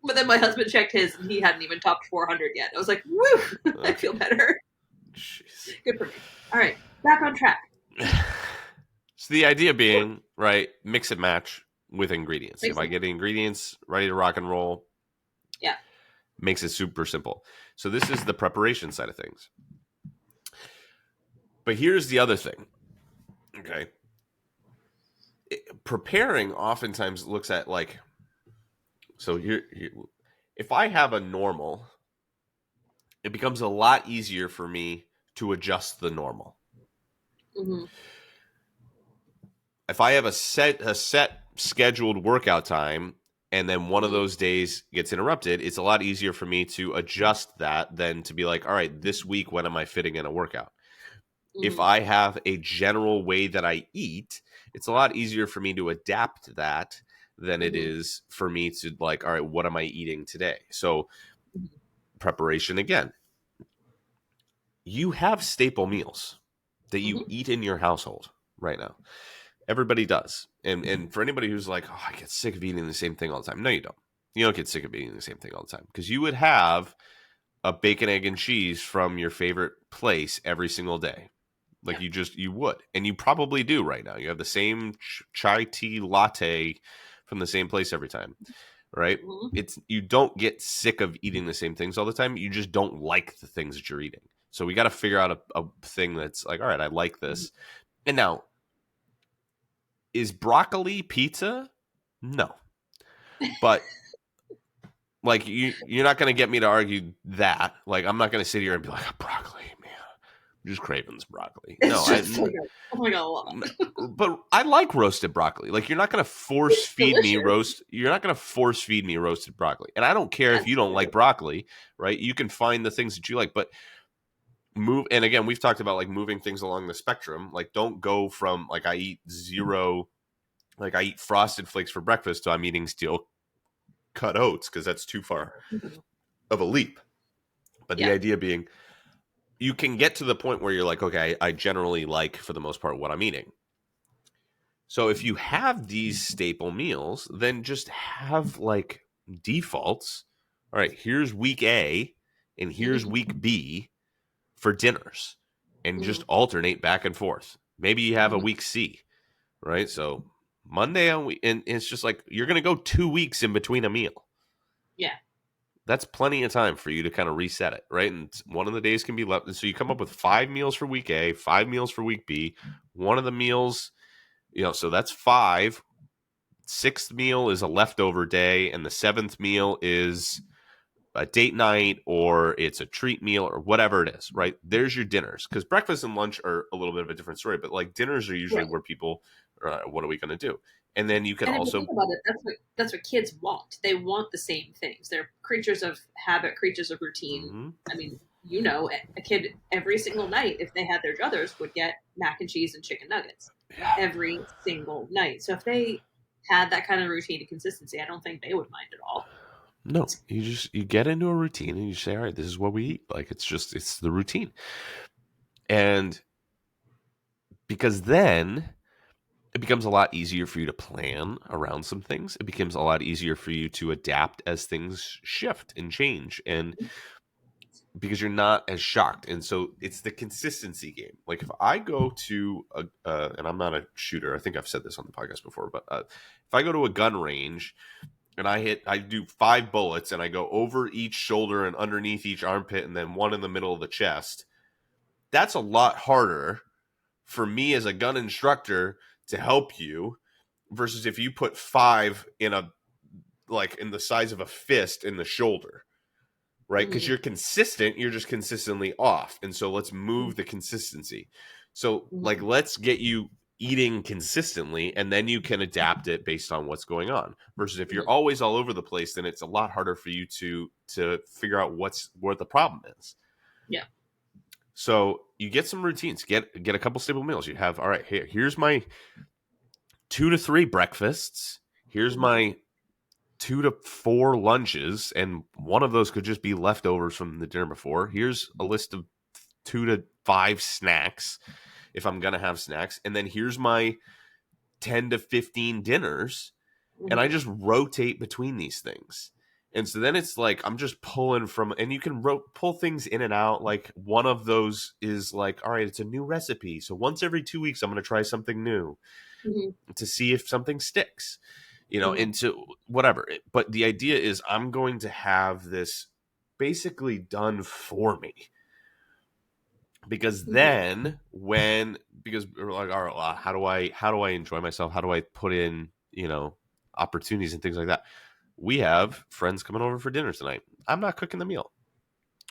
But then my husband checked his and he hadn't even topped 400 yet. I was like, woo, I okay. feel better. Jeez. Good for me. All right, back on track. So the idea being, right, mix and match with ingredients. If Makes I sense. get the ingredients ready to rock and roll, Yeah. makes it super simple. So this is the preparation side of things. But here's the other thing. Okay. Preparing oftentimes looks at like, so if I have a normal, it becomes a lot easier for me to adjust the normal. Mm-hmm. If I have a set scheduled workout time, and then one of Mhm. those days gets interrupted, it's a lot easier for me to adjust that than to be like, all right, this week, when am I fitting in a workout? If Mhm. I have a general way that I eat, it's a lot easier for me to adapt that than it Mhm. is for me to like, all right, what am I eating today? So, Mhm. preparation again. You have staple meals that you Mhm. eat in your household right now. Everybody does. And for anybody who's like, oh, I get sick of eating the same thing all the time. No, you don't. You don't get sick of eating the same thing all the time because you would have a bacon, egg, and cheese from your favorite place every single day. Like Yeah. you would. And you probably do right now. You have the same chai tea latte from the same place every time, right? Mhm. It's you don't get sick of eating the same things all the time. You just don't like the things that you're eating. So we got to figure out a thing that's like, all right, I like Mhm. this. And now, is broccoli pizza? No. But like you're not going to get me to argue that. Like I'm not going to sit here and be like, broccoli, man. I'm just craving this broccoli. No, It's just like a lot. but I like roasted broccoli. Like you're not going to force It's feed me delicious. roast. You're not going to force feed me roasted broccoli. And I don't care if That's you don't like true. broccoli, right? You can find the things that you like, but move. And again, we've talked about like moving things along the spectrum. Like don't go from like I eat zero, like I eat frosted flakes for breakfast to I'm eating steel cut oats because that's too far Mhm. of a leap. But the Yeah. idea being, you can get to the point where you're like, okay, I generally like for the most part what I'm eating. So if you have these staple meals, then just have like defaults. All right, here's week A and here's Mhm. week B for dinners and just Mhm. alternate back and forth. Maybe you have a Mhm. week C, right? So Monday on week, and it's just like you're going to go 2 weeks in between a meal. Yeah. That's plenty of time for you to kind of reset it, right? And one of the days can be left. And so you come up with 5 meals for week A, 5 meals for week B. One of the meals, so that's five. Sixth meal is a leftover day, and the seventh meal is a date night or it's a treat meal or whatever it is, right? There's your dinners because breakfast and lunch are a little bit of a different story, but like dinners are usually Right. where people, what are we going to do? And then you can And if you also, think about it, that's what kids want. They want the same things. They're creatures of habit, creatures of routine. mhm, I mean, a kid every single night, if they had their druthers, would get mac and cheese and chicken nuggets yeah, every single night. So if they had that kind of routine and consistency, I don't think they would mind at all. no, you get into a routine and you say, all right, this is what we eat. Like it's the routine, and because then it becomes a lot easier for you to plan around some things. It becomes a lot easier for you to adapt as things shift and change. And because you're not as shocked. And so it's the consistency game. Like if I go to and I'm not a shooter, I think I've said this on the podcast before, but if I go to a gun range and I do 5 bullets and I go over each shoulder and underneath each armpit and then one in the middle of the chest, that's a lot harder for me as a gun instructor to help you versus if you put five in a like in the size of a fist in the shoulder, right? Because Mm-hmm. you're consistent, you're just consistently off. And so let's Mm-hmm. move the consistency. So, like, Mm-hmm. let's get you eating consistently and then you can adapt it based on what's going on versus if you're Mm-hmm. always all over the place then it's a lot harder for you to figure out what the problem is. Yeah. So you get some routines, get a couple stable meals. You have, all right, here's my 2 to 3 breakfasts, here's Mm-hmm. my 2 to 4 lunches, and one of those could just be leftovers from the dinner before. Here's a list of 2 to 5 snacks if I'm going to have snacks. And then here's my 10 to 15 dinners. And I Mm-hmm. just rotate between these things. And so then it's like I'm just pulling from, and you can pull things in and out. Like one of those is like, all right, it's a new recipe. So once every 2 weeks, I'm going to try something new Mm-hmm. to see if something sticks, Mm-hmm. into whatever. But the idea is I'm going to have this basically done for me because Mm-hmm. then because we're like, all right, well, how do I enjoy myself? How do I put in, opportunities and things like that? We have friends coming over for dinner tonight. I'm not cooking the meal,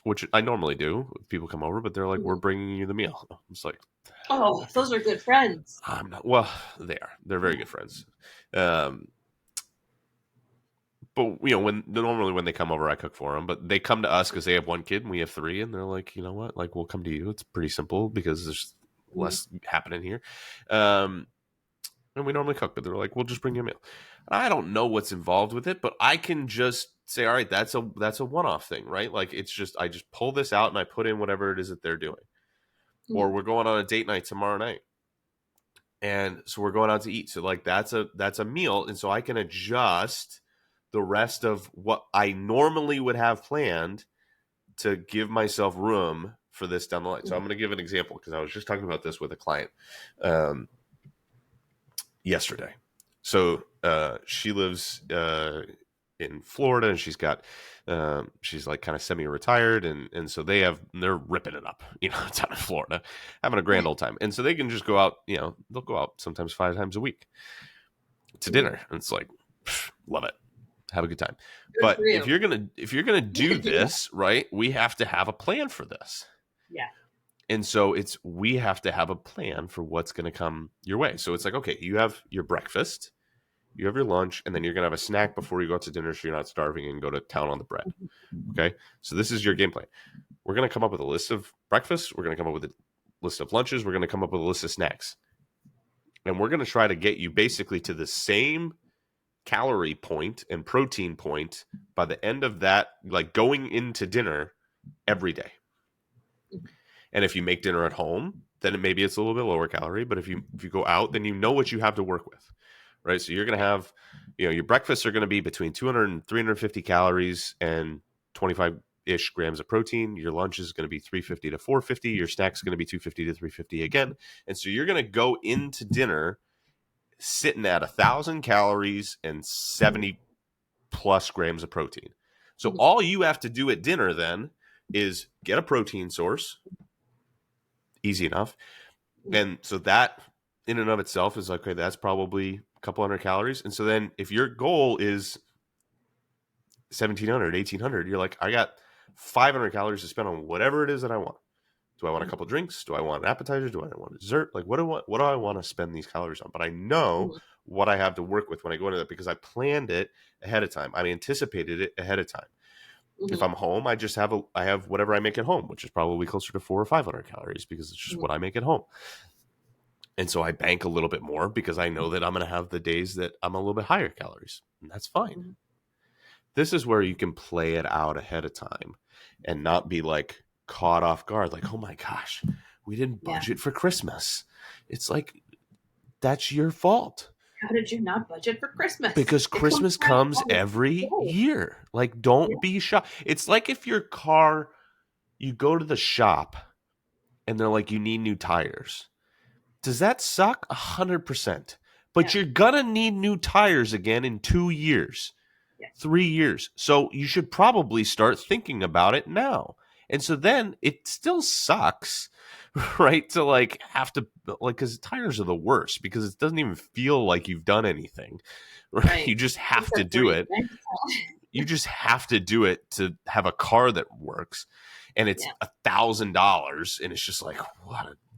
which I normally do. People come over, but they're like, we're Mm-hmm. bringing you the meal. I'm just like, Oh, those are good friends. I'm not. Well, they are. They're very good friends. Um, But when normally when they come over, I cook for them. But they come to us because they have one kid and we have three, and they're like, you know what? Like, we'll come to you. It's pretty simple because there's Mhm. less happening here. Um, and we normally cook, but they're like, we'll just bring you a meal. I don't know what's involved with it, but I can just say, all right, that's a one off thing, right? Like, it's just I just pull this out and I put in whatever it is that they're doing. Or Mhm. we're going on a date night tomorrow night, and so we're going out to eat. So like that's a meal, and so I can adjust the rest of what I normally would have planned to give myself room for this down the line. So I'm going to give an example because I was just talking about this with a client um, yesterday. So she lives in Florida, and she's like kind of semi-retired, and so they're ripping it up, down in Florida, having a grand old time, and so they can just go out, they'll go out sometimes 5 times a week to Mhm. dinner, and it's like, love it, have a good time. Good But for you. if you're gonna do Yeah. this right, we have to have a plan for this. Yeah. And so we have to have a plan for what's going to come your way. So it's like, okay, you have your breakfast, you have your lunch, and then you're going to have a snack before you go out to dinner so you're not starving and go to town on the bread. Okay. So this is your game plan. We're going to come up with a list of breakfasts. We're going to come up with a list of lunches. We're going to come up with a list of snacks. And we're going to try to get you basically to the same calorie point and protein point by the end of that, like going into dinner every day. And if you make dinner at home, then maybe it's a little bit lower calorie. But if you go out, then you know what you have to work with, right? So you're going to Right. have, your breakfasts are going to be between 200 and 350 calories and 25 ish grams of protein. Your lunch is going to be 350 to 450. Your snack's going to be 250 to 350 again. And so you're going to go into dinner sitting at 1,000 calories and Mhm. 70 plus grams of protein. So Mhm. all you have to do at dinner then is get a protein source, easy enough. Mhm. And so that in and of itself is like, okay, that's probably a couple hundred calories. And so then if your goal is 1,700, 1,800, you're like, I got 500 calories to spend on whatever it is that I want. Do I want a couple drinks? Do I want an appetizer? Do I want a dessert? Like, what do I want to spend these calories on? But I know Mhm. what I have to work with when I go into that because I planned it ahead of time. I anticipated it ahead of time. If Mhm. I'm home, I have whatever I make at home, which is probably closer to 400 or 500 calories because it's just Mhm. what I make at home. And so I bank a little bit more because I know that I'm going to have the days that I'm a little bit higher calories. And that's fine. Mhm. This is where you can play it out ahead of time and not be like caught off guard. Like, oh my gosh, we didn't Yeah. budget for Christmas. It's like, that's your fault How did you not budget for Christmas? because It comes Christmas around comes all every the year. Like, Yeah. don't be shocked. It's like if your car, you go to the shop and they're like, you need new tires. Does that suck? 100%. But Yeah. you're gonna need new tires again in 2 years, Yeah. 3 years. So you should probably start thinking about it now. And so then it still sucks, right? To like have to like because tires are the worst because it doesn't even feel like you've done anything. Right? You Right. just have to Except for do your it. bank account. You just have to do it to have a car that works. And it's Yeah. $1,000, and it's just like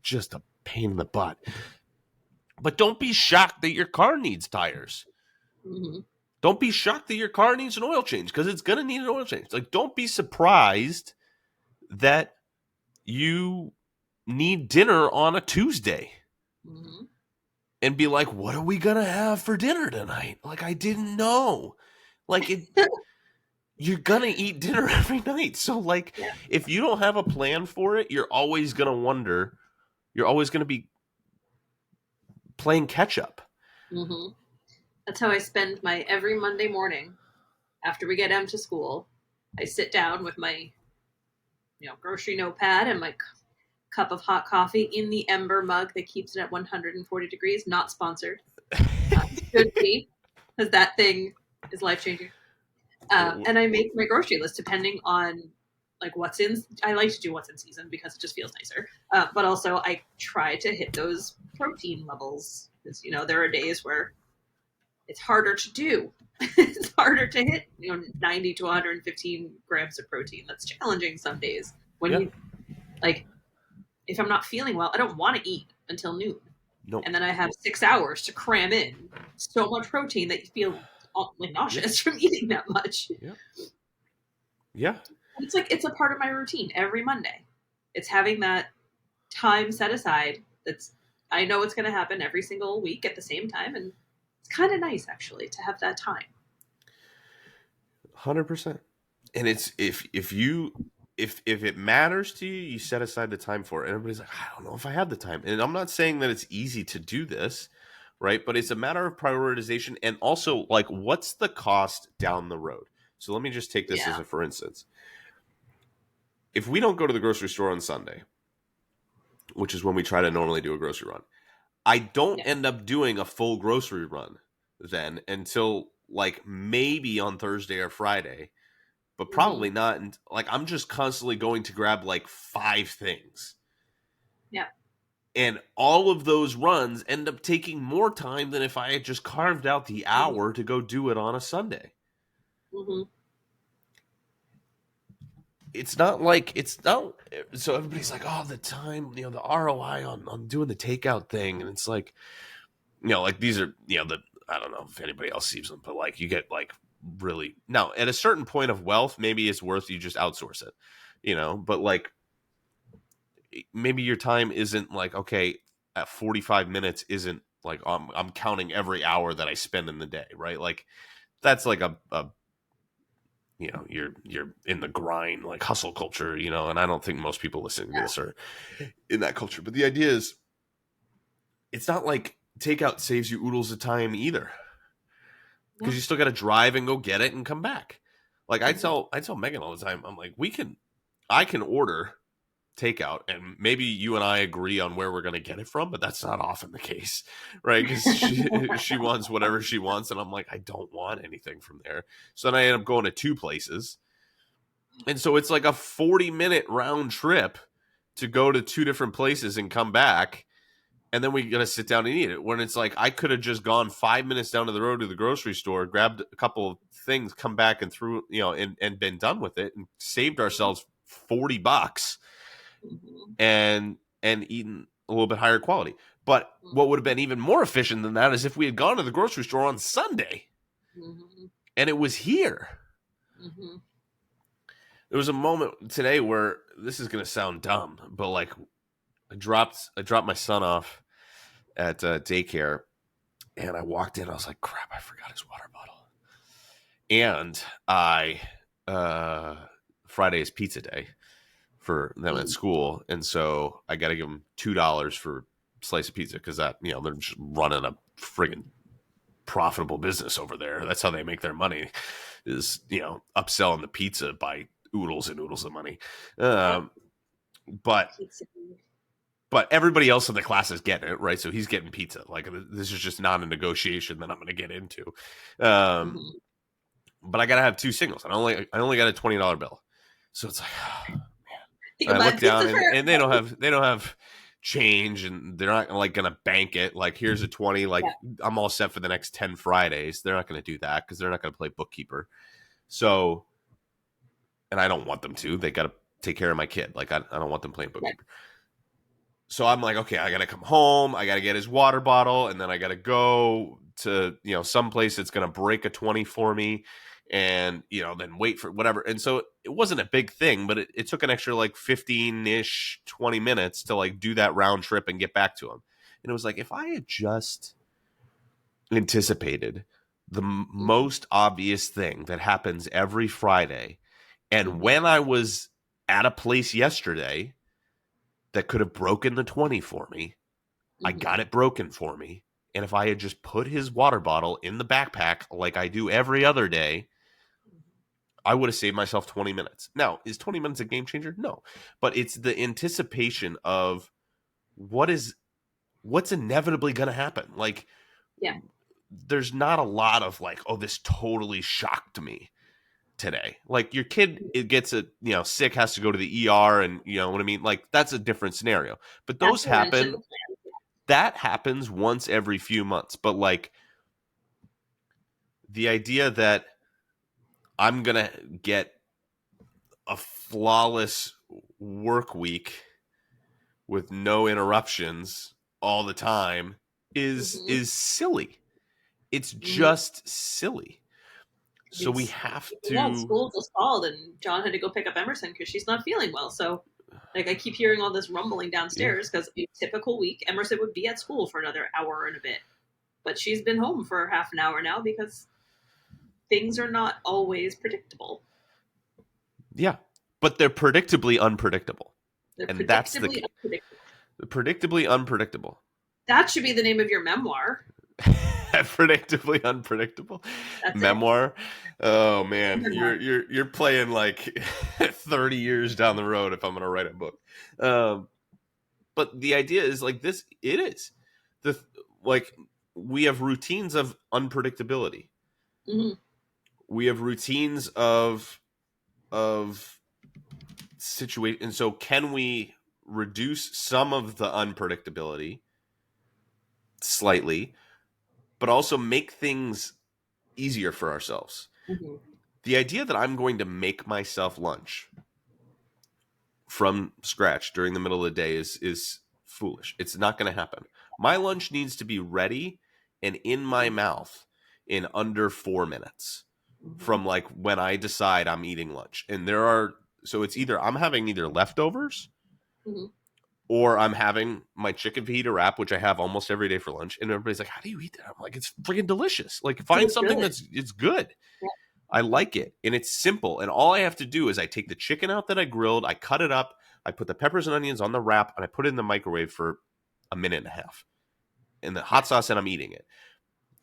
just a pain in the butt. But don't be shocked that your car needs tires. Mhm. Don't be shocked that your car needs an oil change because it's going to need an oil change. Like, don't be surprised that you need dinner on a Tuesday Mhm. and be like, what are we going to have for dinner tonight? Like, I didn't know. Like, you're going to eat dinner every night. So, like, Yeah. if you don't have a plan for it, you're always going to wonder, you're always going to be playing catch up. Mhm. That's how I spend my every Monday morning after we get Em to school. I sit down with my grocery notepad and my cup of hot coffee in the Ember mug that keeps it at 140 degrees. Not sponsored. Should be, because that thing is life changing. And I make my grocery list depending on like what's in. I like to do what's in season because it just feels nicer. But also, I try to hit those protein levels because there are days where it's harder to do. It's harder to hit 90 to 115 grams of protein. That's challenging some days when Yeah. you like. If I'm not feeling well, I don't want to eat until noon, No. and then I have 6 hours to cram in so much protein that you feel like Yeah. nauseous from eating that much. Yeah. Yeah. It's like it's a part of my routine every Monday. It's having that time set aside. That's I know it's going to happen every single week at the same time, and it's kind of nice actually to have that time. 100%. And it's if it matters to you, you set aside the time for it. And everybody's like, I don't know if I have the time. And I'm not saying that it's easy to do this, right? But it's a matter of prioritization and also like what's the cost down the road. So let me just take this as Yeah, a for instance. If we don't go to the grocery store on Sunday, which is when we try to normally do a grocery run, I don't yeah, end up doing a full grocery run then until like maybe on Thursday or Friday, but hmm probably not. And like I'm just constantly going to grab like five things. yeah, And all of those runs end up taking more time than if I had just carved out the hmm hour to go do it on a Sunday. hmm It's not like it's not so everybody's like, oh, the time, the ROI on doing the takeout thing. And it's like, like these are, the I don't know if anybody else sees them, but like you get like really now at a certain point of wealth, maybe it's worth you just outsource it, but like maybe your time isn't like, okay, at 45 minutes isn't like I'm counting every hour that I spend in the day, right? Like that's like a you're in the grind, like hustle culture, and I don't think most people listening to yeah, this are in that culture. But the idea is it's not like takeout saves you oodles of time either, because yeah. you still got to drive and go get it and come back. Like I hmm tell I tell Megan all the time, I'm like, I can order takeout and maybe you and I agree on where we're going to get it from, but that's not often the case, right? Because she wants whatever she wants, and I'm like, I don't want anything from there. So then I end up going to two places, and so it's like a 40-minute round trip to go to two different places and come back, and then we got to sit down and eat it. When it's like I could have just gone 5 minutes down to the road to the grocery store, grabbed a couple of things, come back and threw, and been done with it, and saved ourselves $40 hmm and eaten a little bit higher quality. But what would have been even more efficient than that is if we had gone to the grocery store on Sunday hmm and it was here. hmm There was a moment today where this is going to sound dumb, but like I dropped my son off at daycare, and I walked in. I was like, crap, I forgot his water bottle. And I Friday is pizza day for them at school, and so I got to give them $2 for a slice of pizza because that they're just running a friggin' profitable business over there. That's how they make their money, is upselling the pizza by oodles and oodles of money. Yep. Um, but Pizza. but everybody else in the class is getting it, right? So he's getting pizza. Like this is just not a negotiation that I'm going to get into. Um, hmm but I got to have two singles. I only got a $20 bill, so it's like. You And can I buy look down pizza for and everybody. they don't have change, and they're not like gonna bank it. Like here's a 20, like Yeah, I'm all set for the next 10 Fridays. They're not gonna do that because they're not gonna play bookkeeper. So, and I don't want them to. They gotta take care of my kid. Like I don't want them playing yeah, bookkeeper. So I'm like, okay, I gotta come home, I gotta get his water bottle, and then I gotta go to some place that's gonna break a 20 for me, and then wait for whatever. And so it wasn't a big thing, but it took an extra like 15-ish 20 minutes to like do that round trip and get back to him. And it was like if I had just anticipated the hmm most obvious thing that happens every Friday, and hmm when I was at a place yesterday that could have broken the 20 for me, I hmm got it broken for me. And if I had just put his water bottle in the backpack like I do every other day, I would have saved myself 20 minutes. Now, is 20 minutes a game changer? No. But it's the anticipation of what's inevitably going to happen. Like yeah, there's not a lot of like, oh, this totally shocked me today. Like your kid it gets sick, has to go to the ER, and you know what I mean? Like that's a different scenario. But that's those the wrench in happen the plan. that happens once every few months. But like the idea that I'm going to get a flawless work week with no interruptions all the time is hmm is silly. It's hmm just silly. So we It's have yeah, to, school just called, and John had to go pick up Emerson because she's not feeling well. So, like, I keep hearing all this rumbling yeah, downstairs because a typical week, Emerson would be at school for another hour and a bit, but she's been home for half an hour now because things are not always predictable. yeah, but they're predictably unpredictable, They're and that's the predictably unpredictable. predictably unpredictable. That should be the name of your memoir. Predictably unpredictable That's it. memoir. Oh man, Memoir. you're playing like 30 years down the road if I'm gonna write a book. Um, but the idea is like this. It is the like we have routines of unpredictability. Mm-hmm. We have routines of situation. And so, can we reduce some of the unpredictability slightly, but also make things easier for ourselves? Mm-hmm. The idea that I'm going to make myself lunch from scratch during the middle of the day is foolish. It's not going to happen. My lunch needs to be ready and in my mouth in under 4 minutes Mm-hmm. from like when I decide I'm eating lunch. And there are so it's either I'm having either leftovers Mm-hmm. or I'm having my chicken fajita wrap, which I have almost every day for lunch. And everybody's like, "How do you eat that?" I'm like, "It's freaking delicious. Like, So find something good. that's it's good. Yeah. I like it, and it's simple. And all I have to do is I take the chicken out that I grilled, I cut it up, I put the peppers and onions on the wrap, and I put it in the microwave for a minute and a half, and the hot sauce, and I'm eating it.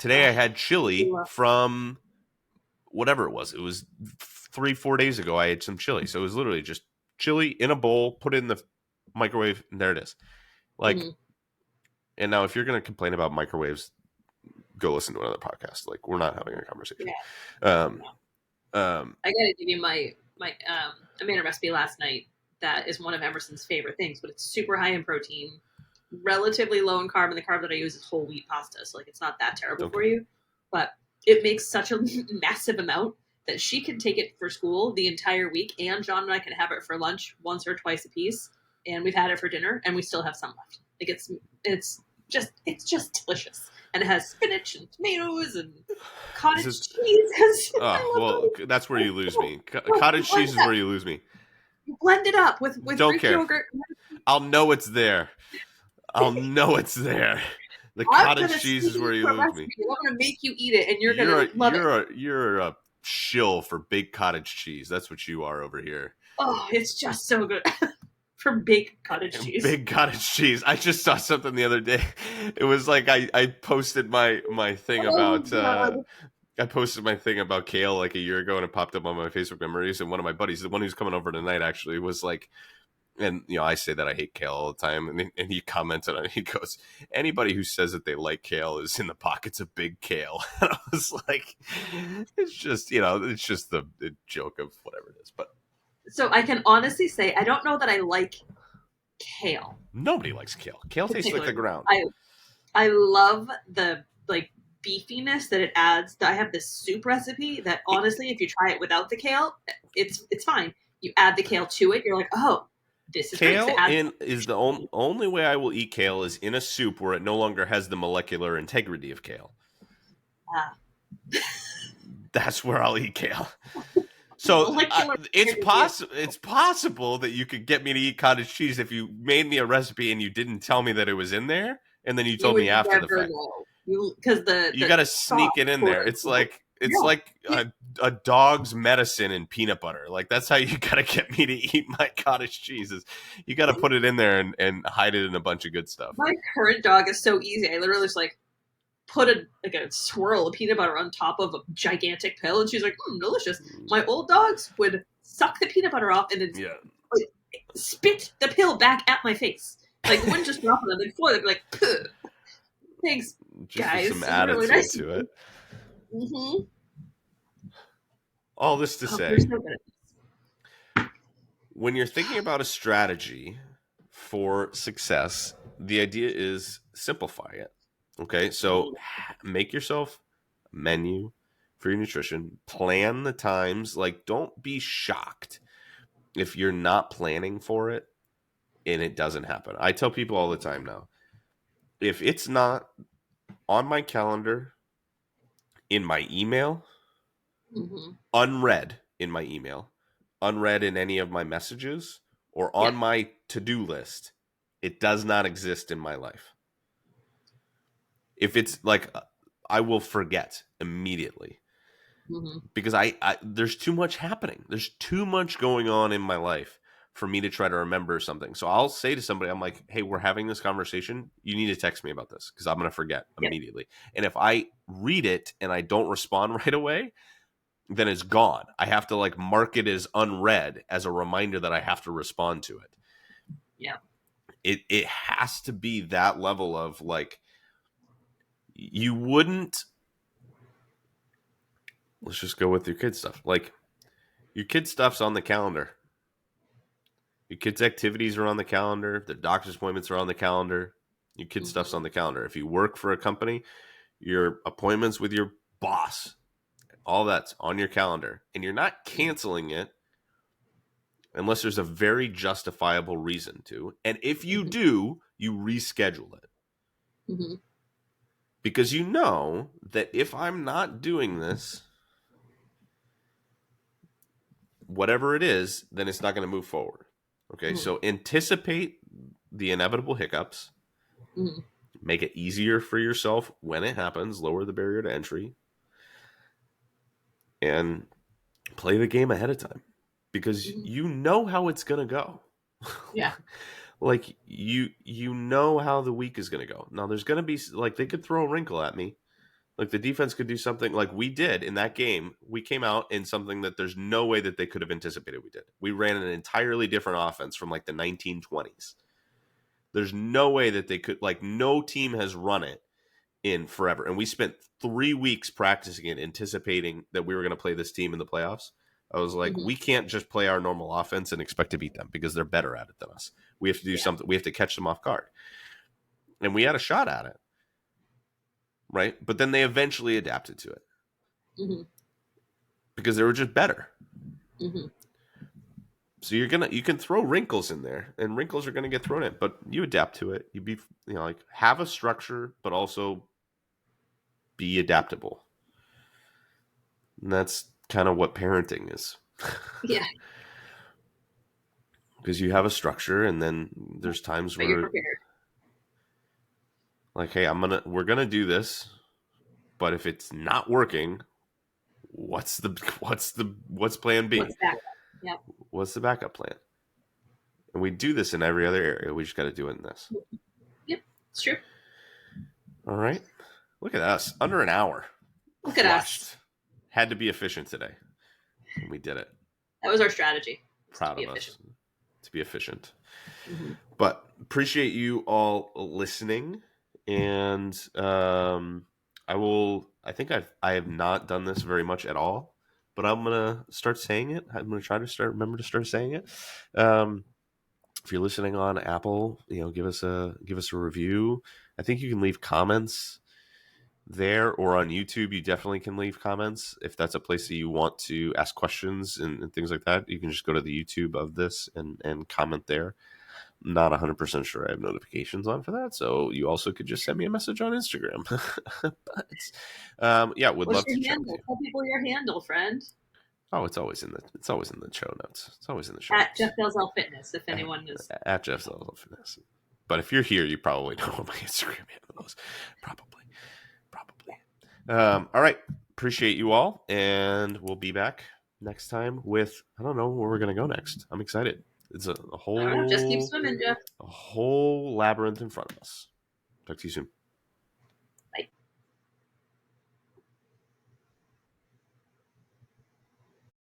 Today I Oh, had chili I from whatever it was. It was 3-4 days ago. I had some chili, so it was literally just chili in a bowl, put it in the microwave, and there it is. Like, mm-hmm. and now if you're going to complain about microwaves, go listen to another podcast. Like, we're not having a conversation. Yeah. Um, No. um, I gotta give you my I made a recipe last night that is one of Emerson's favorite things, but it's super high in protein, relatively low in carb, and the carb that I use is whole wheat pasta, so like it's not that terrible for okay. you. But it makes such a massive amount that she can take it for school the entire week, and John and I can have it for lunch once or twice a piece, and we've had it for dinner, and we still have some left. Like it's just delicious, and it has spinach and tomatoes and This cottage is cheese. oh I love well, cottage. that's where you lose me. No, Cottage cheese is where you lose me. you blend it up with Don't Greek care. yogurt. I'll know it's there. I'll know it's there. The I'm gonna cottage cheese sneak is where you into a lose me. recipe. I'm gonna make you eat it, and you're You're gonna a love it. you're a shill for big cottage cheese. That's what you are over here. Oh, it's just so good. For baked cottage cheese. Big cottage cheese. I just saw something the other day. It was like I posted my thing Oh about god. I posted my thing about kale like a year ago, and it popped up on my Facebook memories. And one of my buddies, the one who's coming over tonight, actually was like, and I say that I hate kale all the time, and he commented on it. He goes, "Anybody who says that they like kale is in the pockets of big kale." And I was like, "It's just it's just the joke of whatever it is." But So I can honestly say I don't know that I like kale nobody likes kale. Kale tastes like the particularly. ground. I love the like beefiness that it adds. I have this soup recipe that honestly, if you try it without the kale, it's fine. You add the kale to it, you're like, oh, this is great. So Kale add in is the only way I will eat kale is in a soup where it no longer has the molecular integrity of kale. uh, That's where I'll eat kale. So molecular it's integrity. possible. It's possible that you could get me to eat cottage cheese if you made me a recipe and you didn't tell me that it was in there, and then you You told would me after the never fact. know. Because You the got to sauce sneak it in for there. it. It's Yeah. like a dog's medicine in peanut butter. Like that's how you got to get me to eat my cottage cheeses. You got to put it in there and hide it in a bunch of good stuff. My current dog is so easy. I literally just like put a swirl of peanut butter on top of a gigantic pill, and she's like, delicious. My old dogs would suck the peanut butter off and then Yeah, like, spit the pill back at my face. Like, wouldn't just drop it on the floor. They'd be like, "Pugh. Thanks, just with guys. some It's really attitude nice of to you." it. Mm-hmm. All this to Oh, they're say, so good. when you're thinking about a strategy for success, the idea is simplify it. Okay, so make yourself a menu for your nutrition, plan the times. Like, don't be shocked if you're not planning for it and it doesn't happen. I tell people all the time now, if it's not on my calendar, in my email, Mm-hmm. unread in my email, unread in any of my messages, or on Yep. my to-do list. It does not exist in my life. If it's like, I will forget immediately Mm-hmm. because I there's too much happening. There's too much going on in my life for me to try to remember something. So I'll say to somebody, I'm like, hey, we're having this conversation. You need to text me about this because I'm going to forget Yep. immediately. And if I read it and I don't respond right away, then it's gone. I have to like mark it as unread as a reminder that I have to respond to it. Yep. It has to be that level of like, you wouldn't, let's just go with your kid stuff. Like, your kid stuff's on the calendar. Your kids' activities are on the calendar. The doctor's appointments are on the calendar. Your kid stuff's Mm-hmm. on the calendar. If you work for a company, your appointments with your boss, all that's on your calendar. And you're not canceling it unless there's a very justifiable reason to. And if you Mm-hmm. do, you reschedule it. Mm-hmm. Because you know that if I'm not doing this, whatever it is, then it's not going to move forward. Okay, Mm-hmm. so anticipate the inevitable hiccups, Mm-hmm. make it easier for yourself when it happens, lower the barrier to entry, and play the game ahead of time because Mm-hmm. you know how it's going to go. Yeah. Like, you know how the week is going to go. Now there's going to be like, they could throw a wrinkle at me. Like, the defense could do something like we did in that game. We came out in something that there's no way that they could have anticipated we did. We ran an entirely different offense from like the 1920s. There's no way that they could, like, no team has run it in forever. And we spent 3 weeks practicing it, anticipating that we were going to play this team in the playoffs. I was like, Mm-hmm. we can't just play our normal offense and expect to beat them because they're better at it than us. We have to do Yeah. something. We have to catch them off guard. And we had a shot at it, right? But then they eventually adapted to it Mm-hmm. because they were just better. Mm-hmm. So you can throw wrinkles in there, and wrinkles are gonna get thrown in, but you adapt to it. Like, have a structure, but also be adaptable. And that's kind of what parenting is. Yeah. Because you have a structure, and then there's times But you're where, prepared. like, hey, we're gonna do this, but if it's not working, what's plan What's B? that? Yep. What's the backup plan? And we do this in every other area. We just got to do it in this. Yep. It's true. All right. Look at us. Under an hour. Look at us. Crushed. Had to be efficient today. And we did it. That was our strategy. Was to Proud be of efficient. us to be efficient. Mm-hmm. But appreciate you all listening. And I think I have not done this very much at all, but I'm gonna start saying it. I'm gonna try to remember to start saying it. Um, if you're listening on Apple, give us a review. I think you can leave comments there, or on YouTube. You definitely can leave comments if that's a place that you want to ask questions and things like that. You can just go to the YouTube of this and comment there. Not 100% sure I have notifications on for that, so you also could just send me a message on Instagram. But yeah, would What's love to your chat with handle? you. Tell people your handle, friend. Oh, it's always in the show notes. It's always in the show At notes. Jeff Delzell Fitness, if at, anyone is. at Jeff Zelda Fitness. But if you're here, you probably know what my Instagram handle is. Probably. All right. Appreciate you all, and we'll be back next time with, I don't know where we're gonna go next. I'm excited. It's a I don't know. Just keep whole swimming, Jeff. a whole labyrinth in front of us. Talk to you soon.